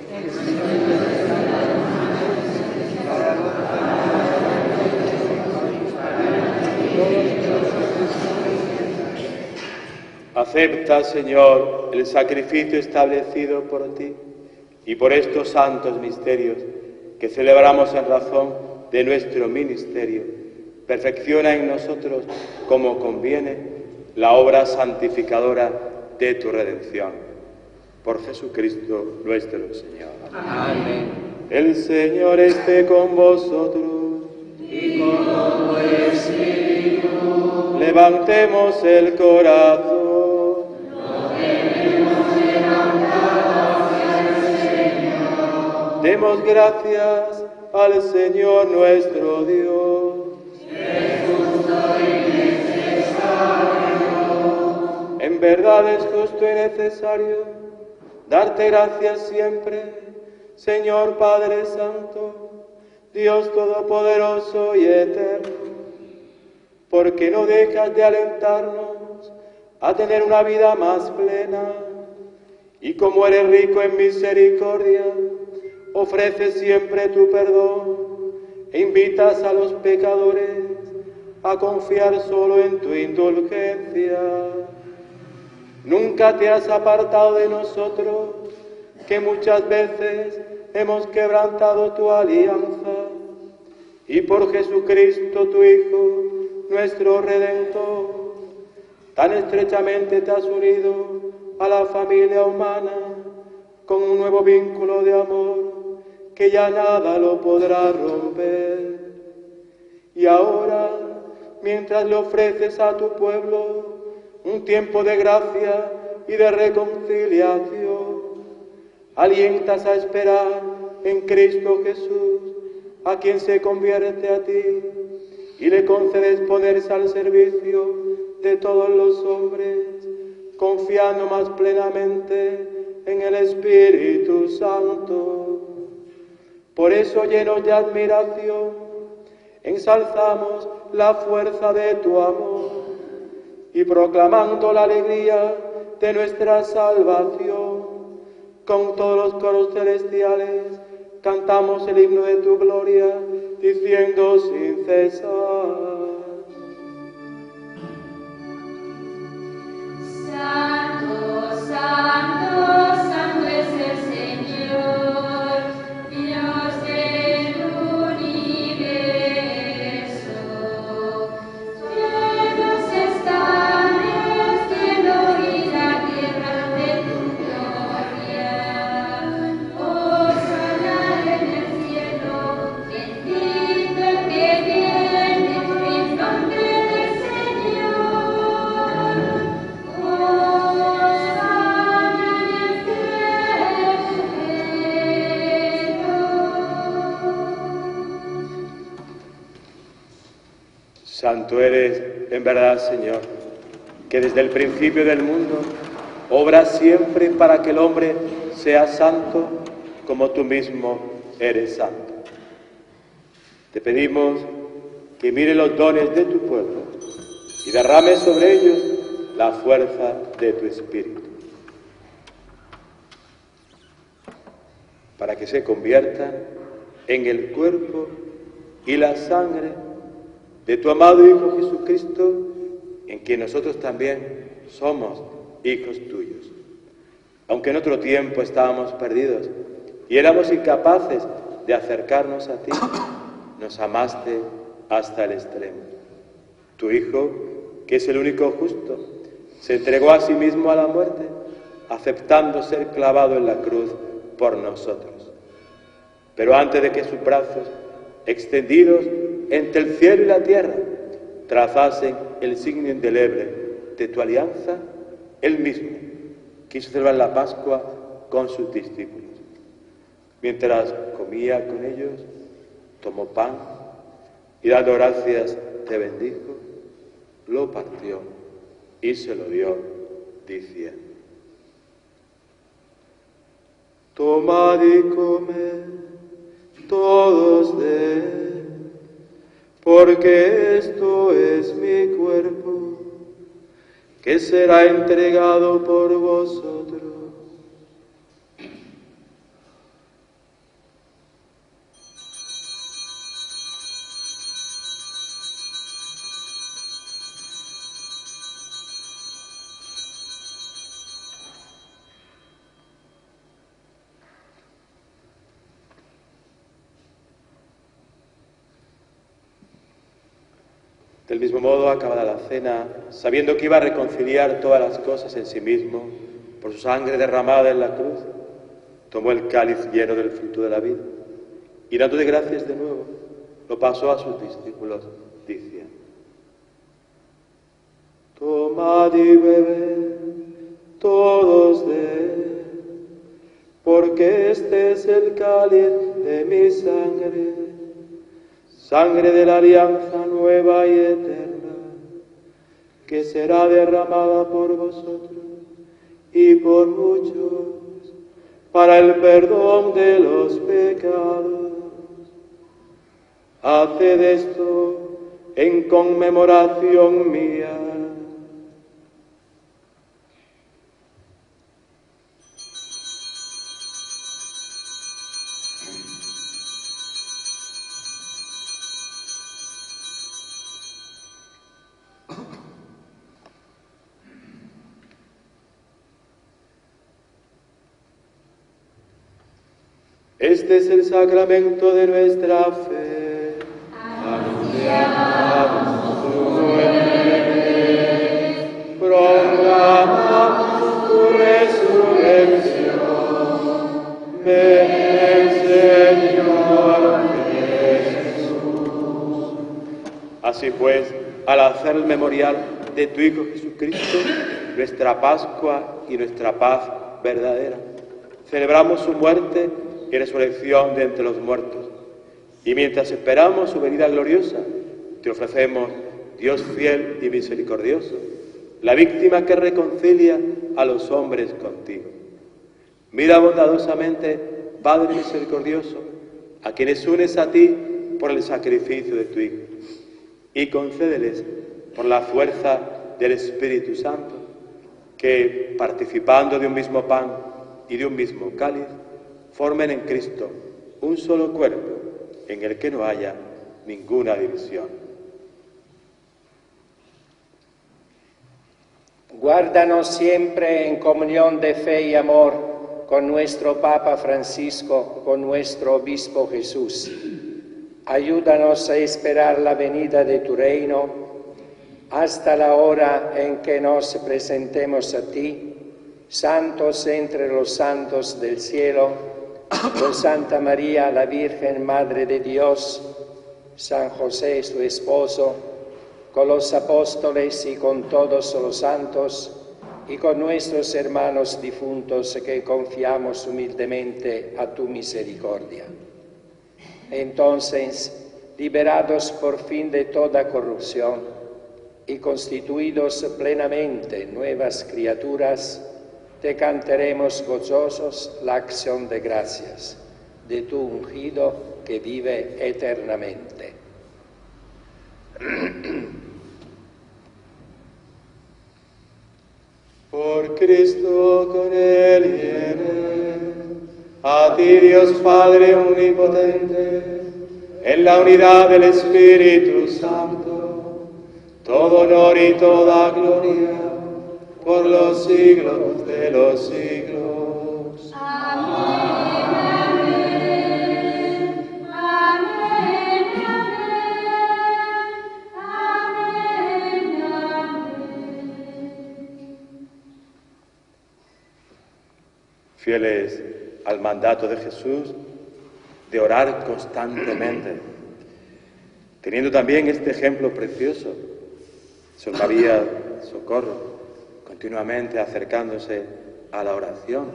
S1: Acepta, Señor, el sacrificio establecido por ti y por estos santos misterios que celebramos en razón de nuestro ministerio. Perfecciona en nosotros, como conviene, la obra santificadora de tu redención. Por Jesucristo nuestro Señor.
S2: Amén.
S1: El Señor esté con vosotros.
S2: Y con tu espíritu.
S1: Levantemos el corazón. Demos gracias al Señor nuestro Dios. En verdad es justo y necesario darte gracias siempre, Señor Padre Santo, Dios Todopoderoso y Eterno, porque no dejas de alentarnos a tener una vida más plena, y como eres rico en misericordia, ofreces siempre tu perdón e invitas a los pecadores a confiar solo en tu indulgencia. Nunca te has apartado de nosotros, que muchas veces hemos quebrantado tu alianza, y por Jesucristo, tu Hijo, nuestro Redentor, tan estrechamente te has unido a la familia humana con un nuevo vínculo de amor que ya nada lo podrá romper. Y ahora, mientras le ofreces a tu pueblo un tiempo de gracia y de reconciliación, alientas a esperar en Cristo Jesús, a quien se convierte a ti, y le concedes ponerse al servicio de todos los hombres, confiando más plenamente en el Espíritu Santo. Por eso, llenos de admiración, ensalzamos la fuerza de tu amor y, proclamando la alegría de nuestra salvación, con todos los coros celestiales cantamos el himno de tu gloria, diciendo sin cesar:
S4: Santo, santo, santo es el Señor, Dios del universo. Llenos están el cielo y la tierra de tu gloria. Hosana en el cielo, bendito el que viene en nombre del Señor.
S1: Santo eres, en verdad, Señor, que desde el principio del mundo obras siempre para que el hombre sea santo como tú mismo eres santo. Te pedimos que mire los dones de tu pueblo y derrame sobre ellos la fuerza de tu Espíritu, para que se conviertan en el cuerpo y la sangre de tu amado Hijo Jesucristo, en quien nosotros también somos hijos tuyos. Aunque en otro tiempo estábamos perdidos y éramos incapaces de acercarnos a ti, nos amaste hasta el extremo. Tu Hijo, que es el único justo, se entregó a sí mismo a la muerte, aceptando ser clavado en la cruz por nosotros. Pero antes de que sus brazos, extendidos entre el cielo y la tierra, trazasen el signo indeleble de tu alianza, él mismo quiso celebrar la Pascua con sus discípulos. Mientras comía con ellos, tomó pan y dando gracias te bendijo, lo partió y se lo dio, diciendo: tomad y comed todos de él, porque esto es mi cuerpo, que será entregado por vosotros. Del mismo modo, acabada la cena, sabiendo que iba a reconciliar todas las cosas en sí mismo, por su sangre derramada en la cruz, tomó el cáliz lleno del fruto de la vida, y dando de gracias de nuevo, lo pasó a sus discípulos, diciendo: tomad y bebed todos de él, porque este es el cáliz de mi sangre, sangre de la alianza nueva y eterna, que será derramada por vosotros y por muchos para el perdón de los pecados. Haced esto en conmemoración mía. Este es el sacramento de nuestra fe. Anunciamos tu muerte, proclamamos tu resurrección. Ven, Señor Jesús. Así pues, al hacer el memorial de tu Hijo Jesucristo, nuestra Pascua y nuestra paz verdadera, celebramos su muerte y resurrección de entre los muertos. Y mientras esperamos su venida gloriosa, te ofrecemos, Dios fiel y misericordioso, la víctima que reconcilia a los hombres contigo. Mira bondadosamente, Padre misericordioso, a quienes unes a ti por el sacrificio de tu Hijo, y concédeles, por la fuerza del Espíritu Santo, que, participando de un mismo pan y de un mismo cáliz, formen en Cristo un solo cuerpo en el que no haya ninguna división.
S2: Guárdanos siempre en comunión de fe y amor con nuestro Papa Francisco, con nuestro Obispo Jesús. Ayúdanos a esperar la venida de tu reino hasta la hora en que nos presentemos a ti, santos entre los santos del cielo, con Santa María, la Virgen Madre de Dios, San José, su esposo, con los apóstoles y con todos los santos, y con nuestros hermanos difuntos que confiamos humildemente a tu misericordia. Entonces, liberados por fin de toda corrupción y constituidos plenamente nuevas criaturas, te cantaremos gozosos la acción de gracias de tu ungido que vive eternamente.
S1: Por Cristo, con Él y en Él, a ti Dios Padre omnipotente, en la unidad del Espíritu Santo, todo honor y toda gloria, por los siglos de los siglos.
S4: Amén, amén, amén, amén, amén.
S1: Fieles al mandato de Jesús de orar constantemente, teniendo también este ejemplo precioso, Sor María Socorro, continuamente acercándose a la oración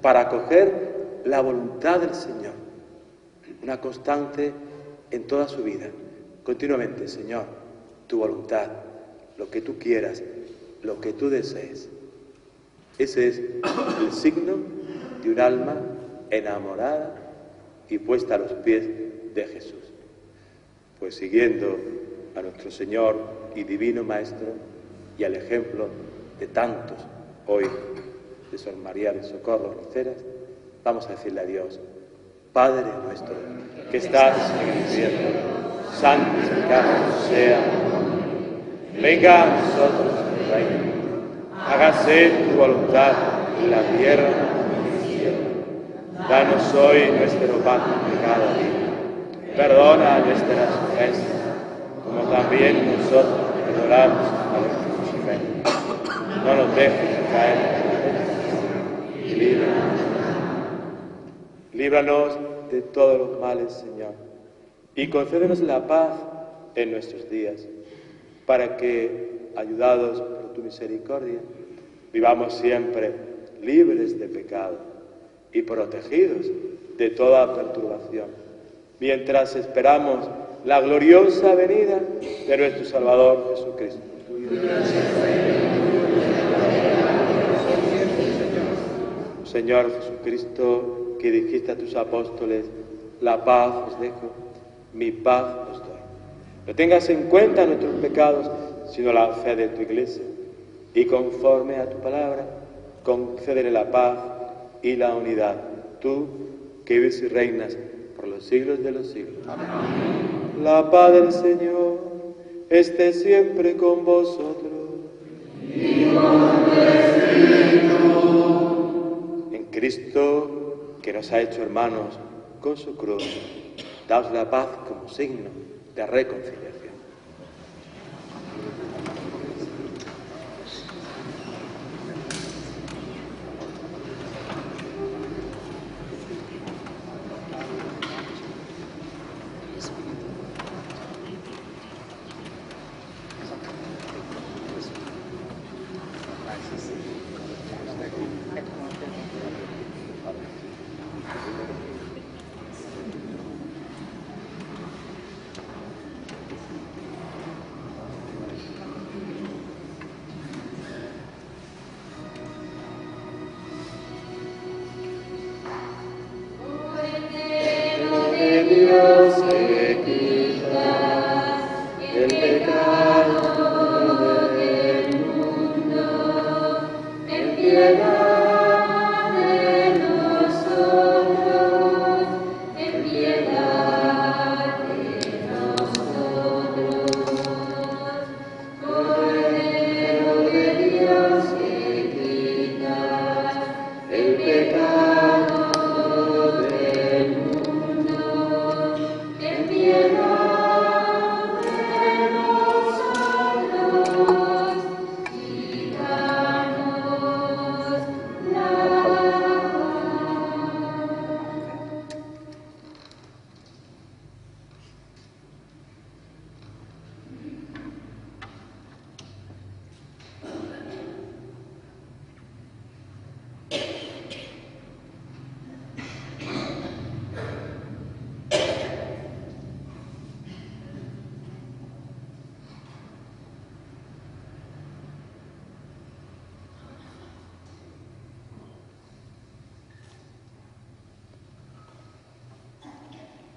S1: para acoger la voluntad del Señor, una constante en toda su vida. Continuamente, Señor, tu voluntad, lo que tú quieras, lo que tú desees. Ese es el signo de un alma enamorada y puesta a los pies de Jesús. Pues siguiendo a nuestro Señor y Divino Maestro y al ejemplo de tantos hoy de Sor María del Socorro Roceras, vamos a decirle a Dios: Padre nuestro, que estás en el cielo, santificado sea tu nombre. Venga a nosotros tu reino. Hágase tu voluntad en la tierra como en el cielo. Danos hoy nuestro pan de cada día. Perdona nuestras ofensas, como también nosotros perdonamos a los que nos ofenden. No nos dejes caer en la tentación y líbranos. Líbranos de todos los males, Señor, y concédenos la paz en nuestros días, para que, ayudados por tu misericordia, vivamos siempre libres de pecado y protegidos de toda perturbación, mientras esperamos la gloriosa venida de nuestro Salvador Jesucristo. Señor Jesucristo, que dijiste a tus apóstoles: la paz os dejo, mi paz os doy. No tengas en cuenta nuestros pecados, sino la fe de tu Iglesia, y conforme a tu palabra, concédele la paz y la unidad, tú que vives y reinas por los siglos de los siglos. Amén. La paz del Señor esté siempre con vosotros. Y con tu espíritu. En Cristo, que nos ha hecho hermanos con su cruz, daos la paz como signo de reconciliación.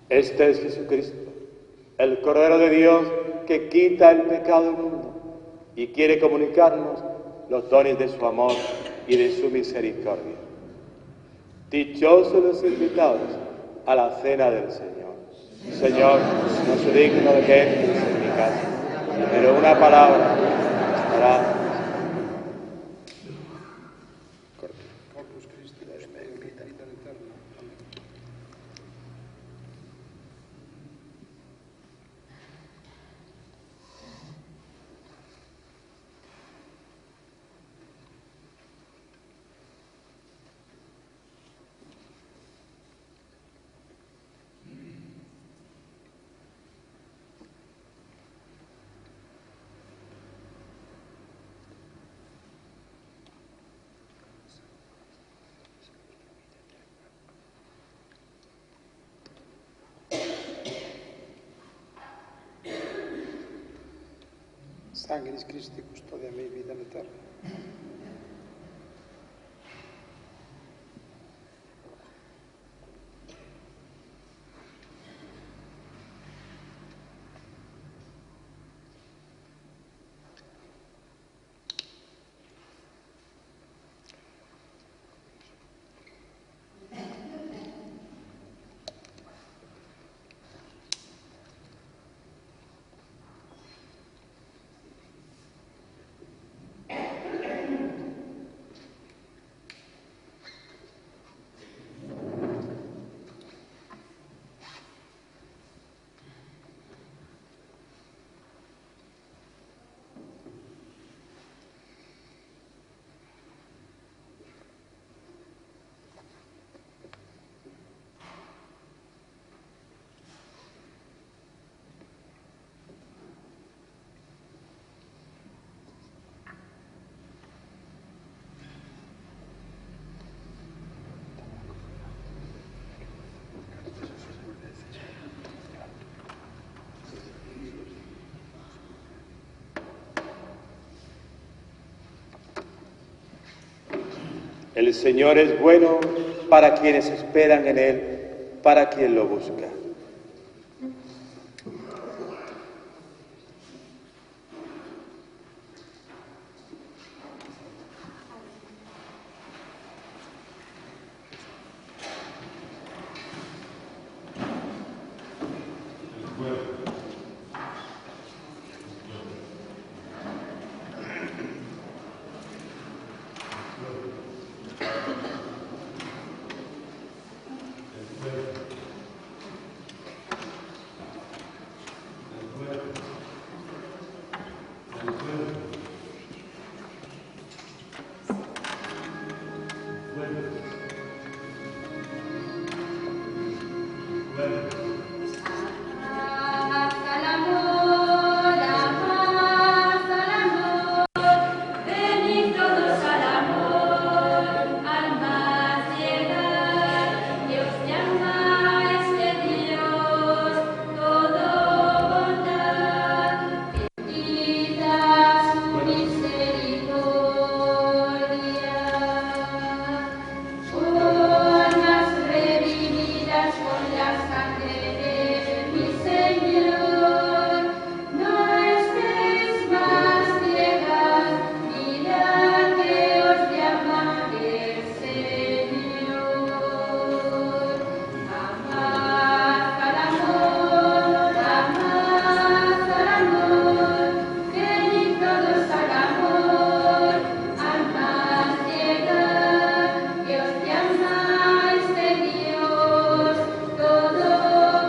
S1: Este es Jesucristo, el Cordero de Dios que quita el pecado del mundo y quiere comunicarnos los dones de su amor y de su misericordia. Dichosos los invitados a la cena del Señor. Señor, no soy digno de que entres en mi casa, pero una palabra estará.
S7: sangris Christi, custodia mei, vida eterna.
S1: El Señor es bueno para quienes esperan en Él, para quien lo busca.
S4: Todo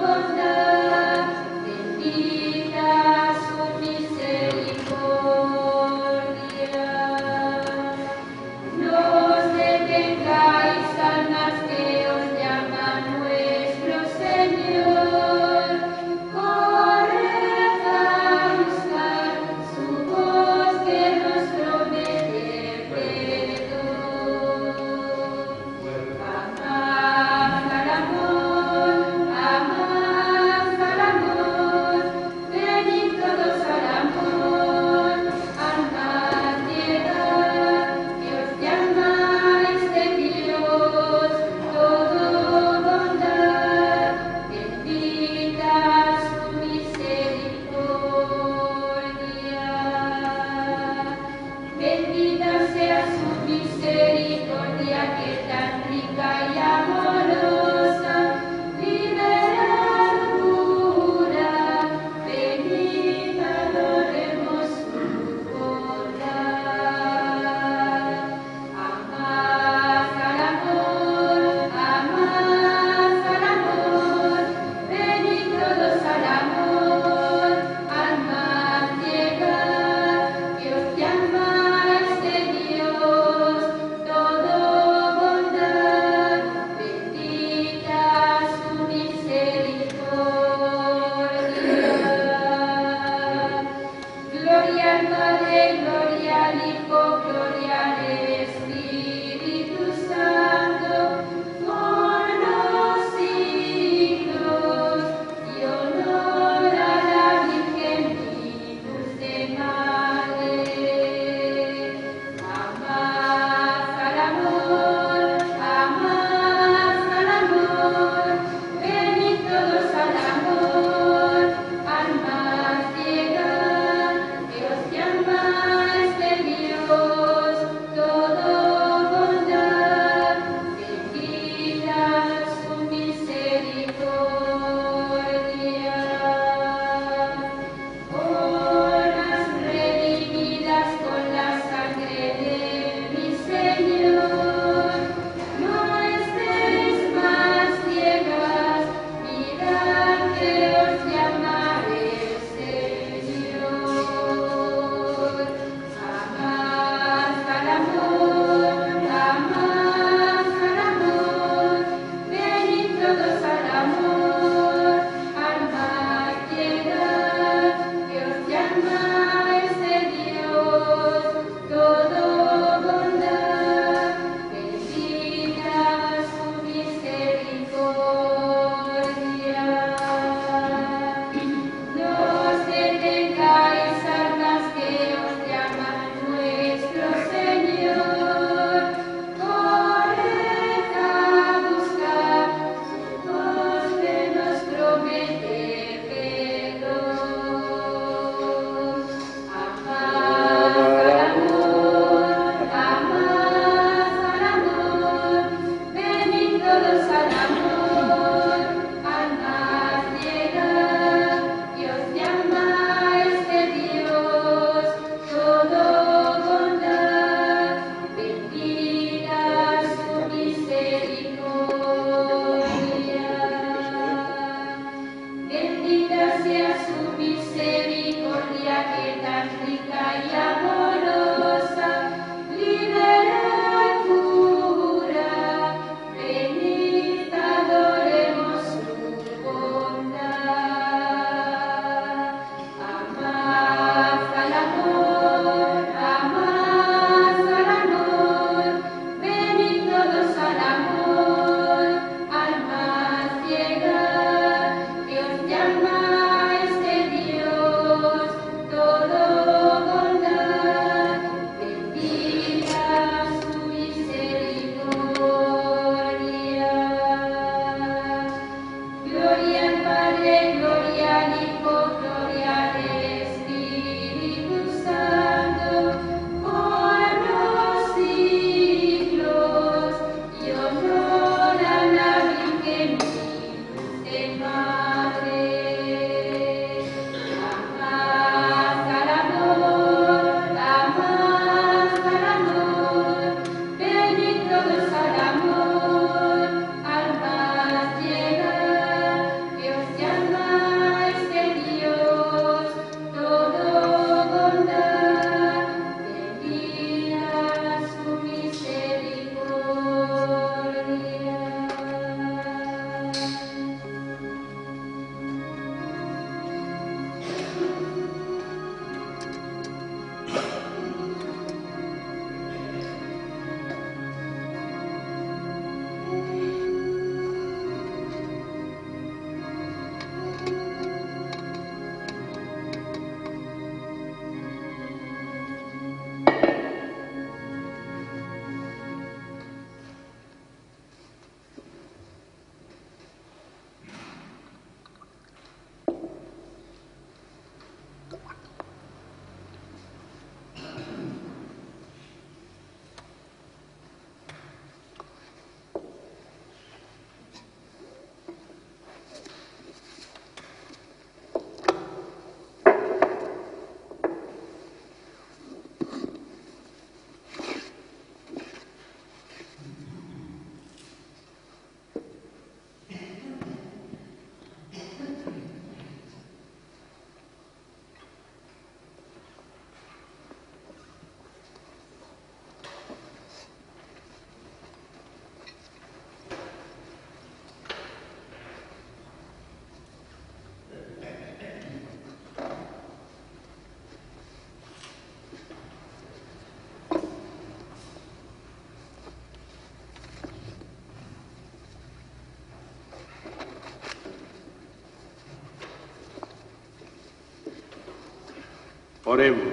S1: Oremos.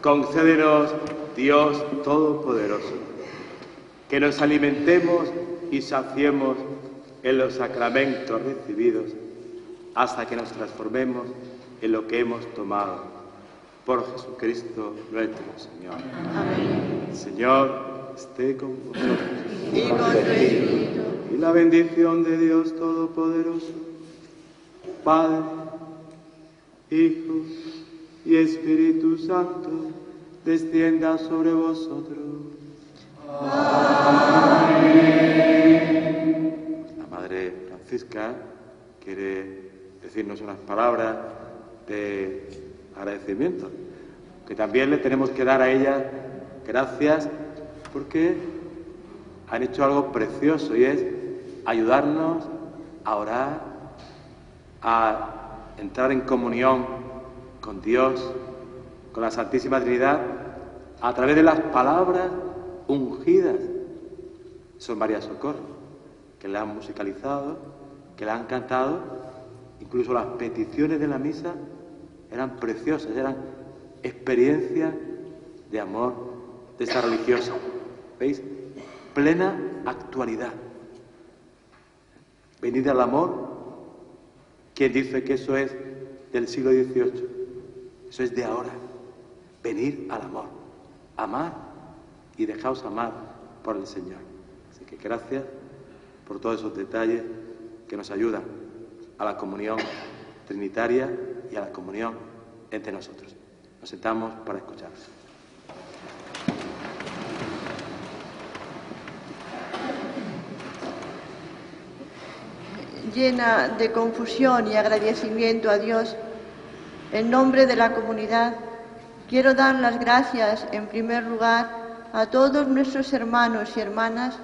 S1: Concédenos, Dios Todopoderoso, que nos alimentemos y saciemos en los sacramentos recibidos hasta que nos transformemos en lo que hemos tomado. Por Jesucristo nuestro Señor. Amén. El Señor esté con vosotros.
S6: Y con tu espíritu.
S1: Y la bendición de Dios Todopoderoso, Padre, Hijo y Espíritu Santo, descienda sobre vosotros. Amén. La Madre Francisca quiere decirnos unas palabras de agradecimiento, que también le tenemos que dar a ella gracias porque han hecho algo precioso y es ayudarnos a orar, a entrar en comunión con Dios, con la Santísima Trinidad, a través de las palabras ungidas. Son María Socorro, que la han musicalizado, que la han cantado, incluso las peticiones de la misa eran preciosas, eran experiencias de amor de esta religiosa. ¿Veis? Plena actualidad. Venid al amor. ¿Quién dice que eso es del siglo XVIII? Eso es de ahora. Venir al amor. Amar y dejaos amar por el Señor. Así que gracias por todos esos detalles que nos ayudan a la comunión trinitaria y a la comunión entre nosotros. Nos sentamos para escuchar.
S8: llena de confusión y agradecimiento a Dios, en nombre de la comunidad, quiero dar las gracias, en primer lugar, a todos nuestros hermanos y hermanas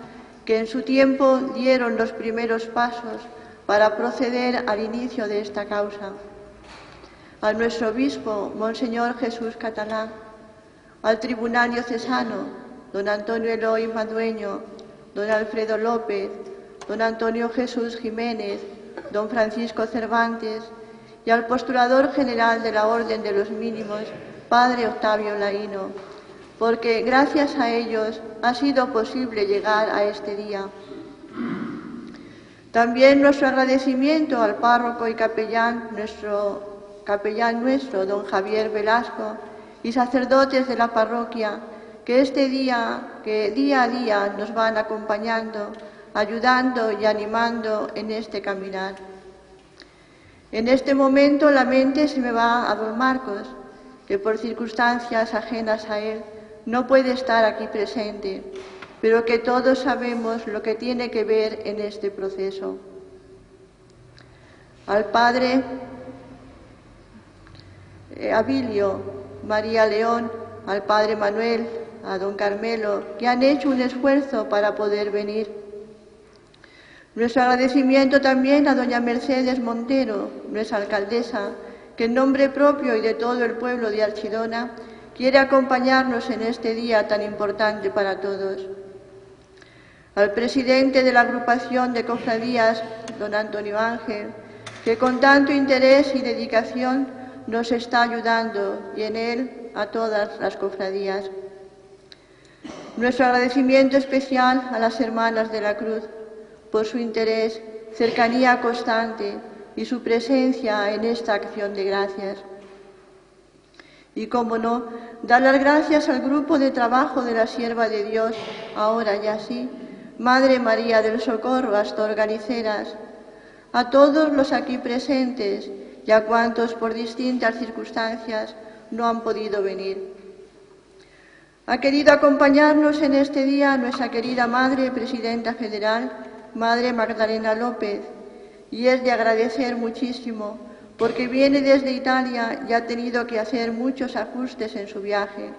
S8: que en su tiempo dieron los primeros pasos para proceder al inicio de esta causa. A nuestro obispo, Monseñor Jesús Catalán, al Tribunal Diocesano, don Antonio Eloy Madueño, don Alfredo López, don Antonio Jesús Jiménez, don Francisco Cervantes, y al Postulador General de la Orden de los Mínimos, Padre Octavio Laíno, porque gracias a ellos ha sido posible llegar a este día. También nuestro agradecimiento al párroco y capellán nuestro, don Javier Velasco, y sacerdotes de la parroquia, que día a día nos van acompañando, ayudando y animando en este caminar. En este momento la mente se me va a don Marcos, que por circunstancias ajenas a él no puede estar aquí presente, pero que todos sabemos lo que tiene que ver en este proceso. Al padre Abilio, María León, al padre Manuel, a don Carmelo, que han hecho un esfuerzo para poder venir. Nuestro agradecimiento también a doña Mercedes Montero, nuestra alcaldesa, que en nombre propio y de todo el pueblo de Archidona quiere acompañarnos en este día tan importante para todos. Al presidente de la agrupación de cofradías, don Antonio Ángel, que con tanto interés y dedicación nos está ayudando, y en él a todas las cofradías. Nuestro agradecimiento especial a las hermanas de la Cruz por su interés, cercanía constante y su presencia en esta acción de gracias. Y, cómo no, dar las gracias al grupo de trabajo de la Sierva de Dios, ahora ya sí, Madre María del Socorro hasta Organiceras, a todos los aquí presentes y a cuantos por distintas circunstancias no han podido venir. Ha querido acompañarnos en este día nuestra querida Madre Presidenta Federal, Madre Magdalena López, y es de agradecer muchísimo porque viene desde Italia y ha tenido que hacer muchos ajustes en su viaje.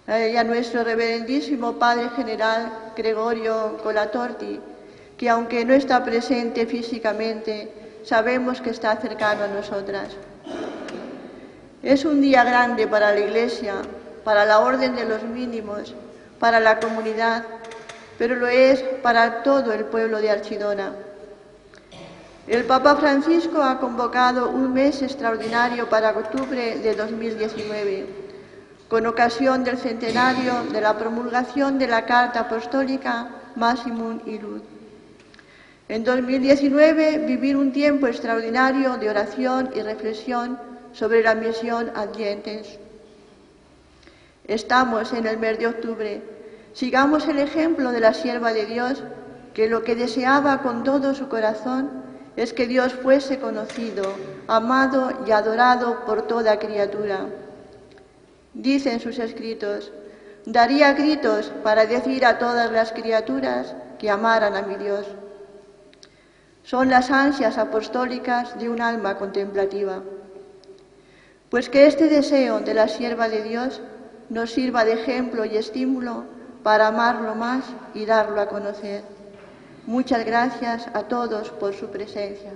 S8: Y a nuestro reverendísimo Padre General Gregorio Colatorti, que aunque no está presente físicamente, sabemos que está cercano a nosotras. Es un día grande para la Iglesia, para la Orden de los Mínimos, para la comunidad, pero lo es para todo el pueblo de Archidona. El Papa Francisco ha convocado un mes extraordinario para octubre de 2019, con ocasión del centenario de la promulgación de la Carta Apostólica Maximum Illud. En 2019, vivir un tiempo extraordinario de oración y reflexión sobre la misión ad gentes. Estamos en el mes de octubre. Sigamos el ejemplo de la Sierva de Dios, que lo que deseaba con todo su corazón es que Dios fuese conocido, amado y adorado por toda criatura. Dice en sus escritos: daría gritos para decir a todas las criaturas que amaran a mi Dios. Son las ansias apostólicas de un alma contemplativa. Pues que este deseo de la Sierva de Dios nos sirva de ejemplo y estímulo para amarlo más y darlo a conocer. Muchas gracias a todos por su presencia.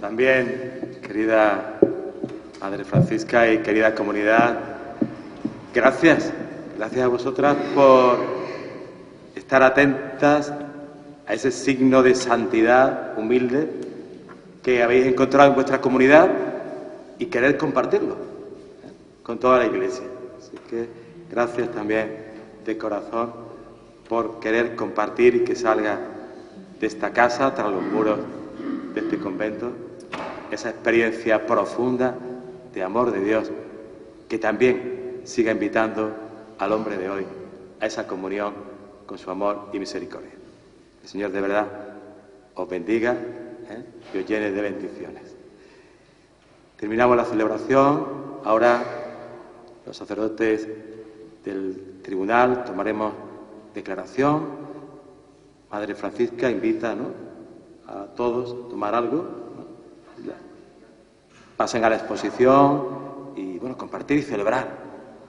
S1: También, querida Madre Francisca y querida comunidad, gracias a vosotras por estar atentas a ese signo de santidad humilde que habéis encontrado en vuestra comunidad y querer compartirlo con toda la Iglesia. Así que gracias también de corazón por querer compartir y que salga de esta casa, tras los muros de este convento, esa experiencia profunda de amor de Dios, que también siga invitando al hombre de hoy a esa comunión con su amor y misericordia. El Señor de verdad os bendiga y os llene de bendiciones. Terminamos la celebración. Ahora los sacerdotes del tribunal tomaremos declaración. Madre Francisca invita, ¿no?, a todos a tomar algo, ¿no? Pasen a la exposición y, bueno, compartir y celebrar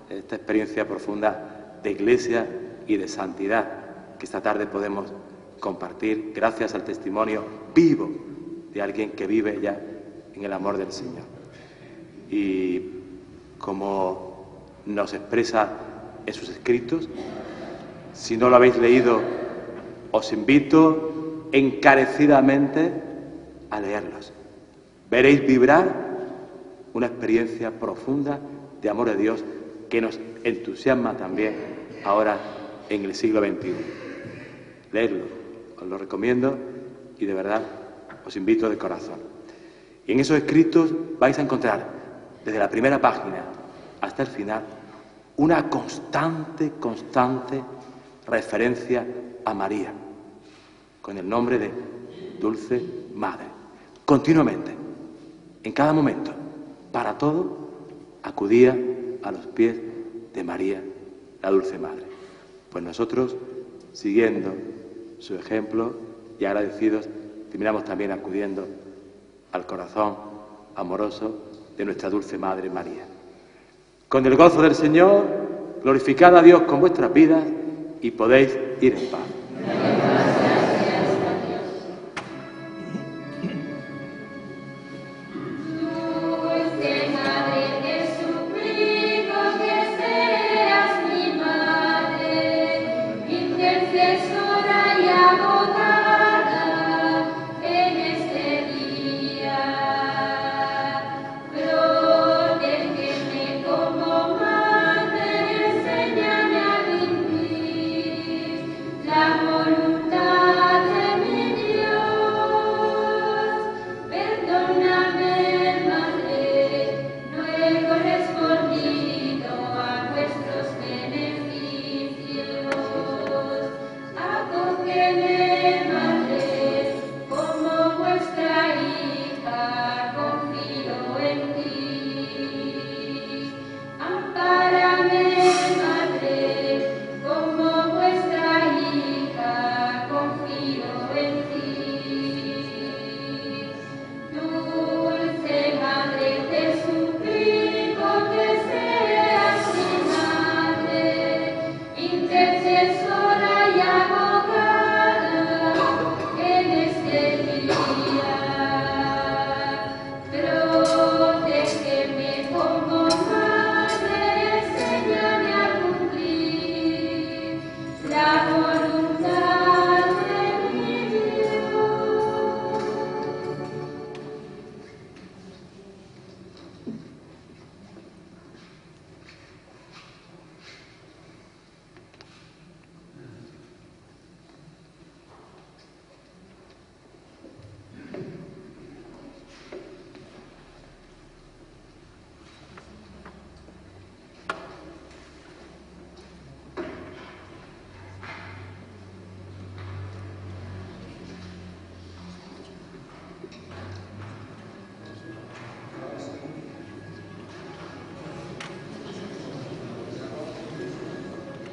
S1: esta experiencia profunda de Iglesia y de santidad que esta tarde podemos compartir gracias al testimonio vivo de alguien que vive ya en el amor del Señor. Y como nos expresa en sus escritos, si no lo habéis leído, os invito encarecidamente a leerlos. Veréis vibrar una experiencia profunda de amor de Dios que nos entusiasma también ahora en el siglo XXI. Leedlo, os lo recomiendo y de verdad os invito de corazón. Y en esos escritos vais a encontrar, desde la primera página hasta el final, una constante referencia a María, con el nombre de Dulce Madre. Continuamente, en cada momento, para todo, acudía a los pies de María, la Dulce Madre. Pues nosotros, siguiendo su ejemplo y agradecidos, terminamos también acudiendo al corazón amoroso de nuestra Dulce Madre María. Con el gozo del Señor, glorificad a Dios con vuestras vidas y podéis ir en paz.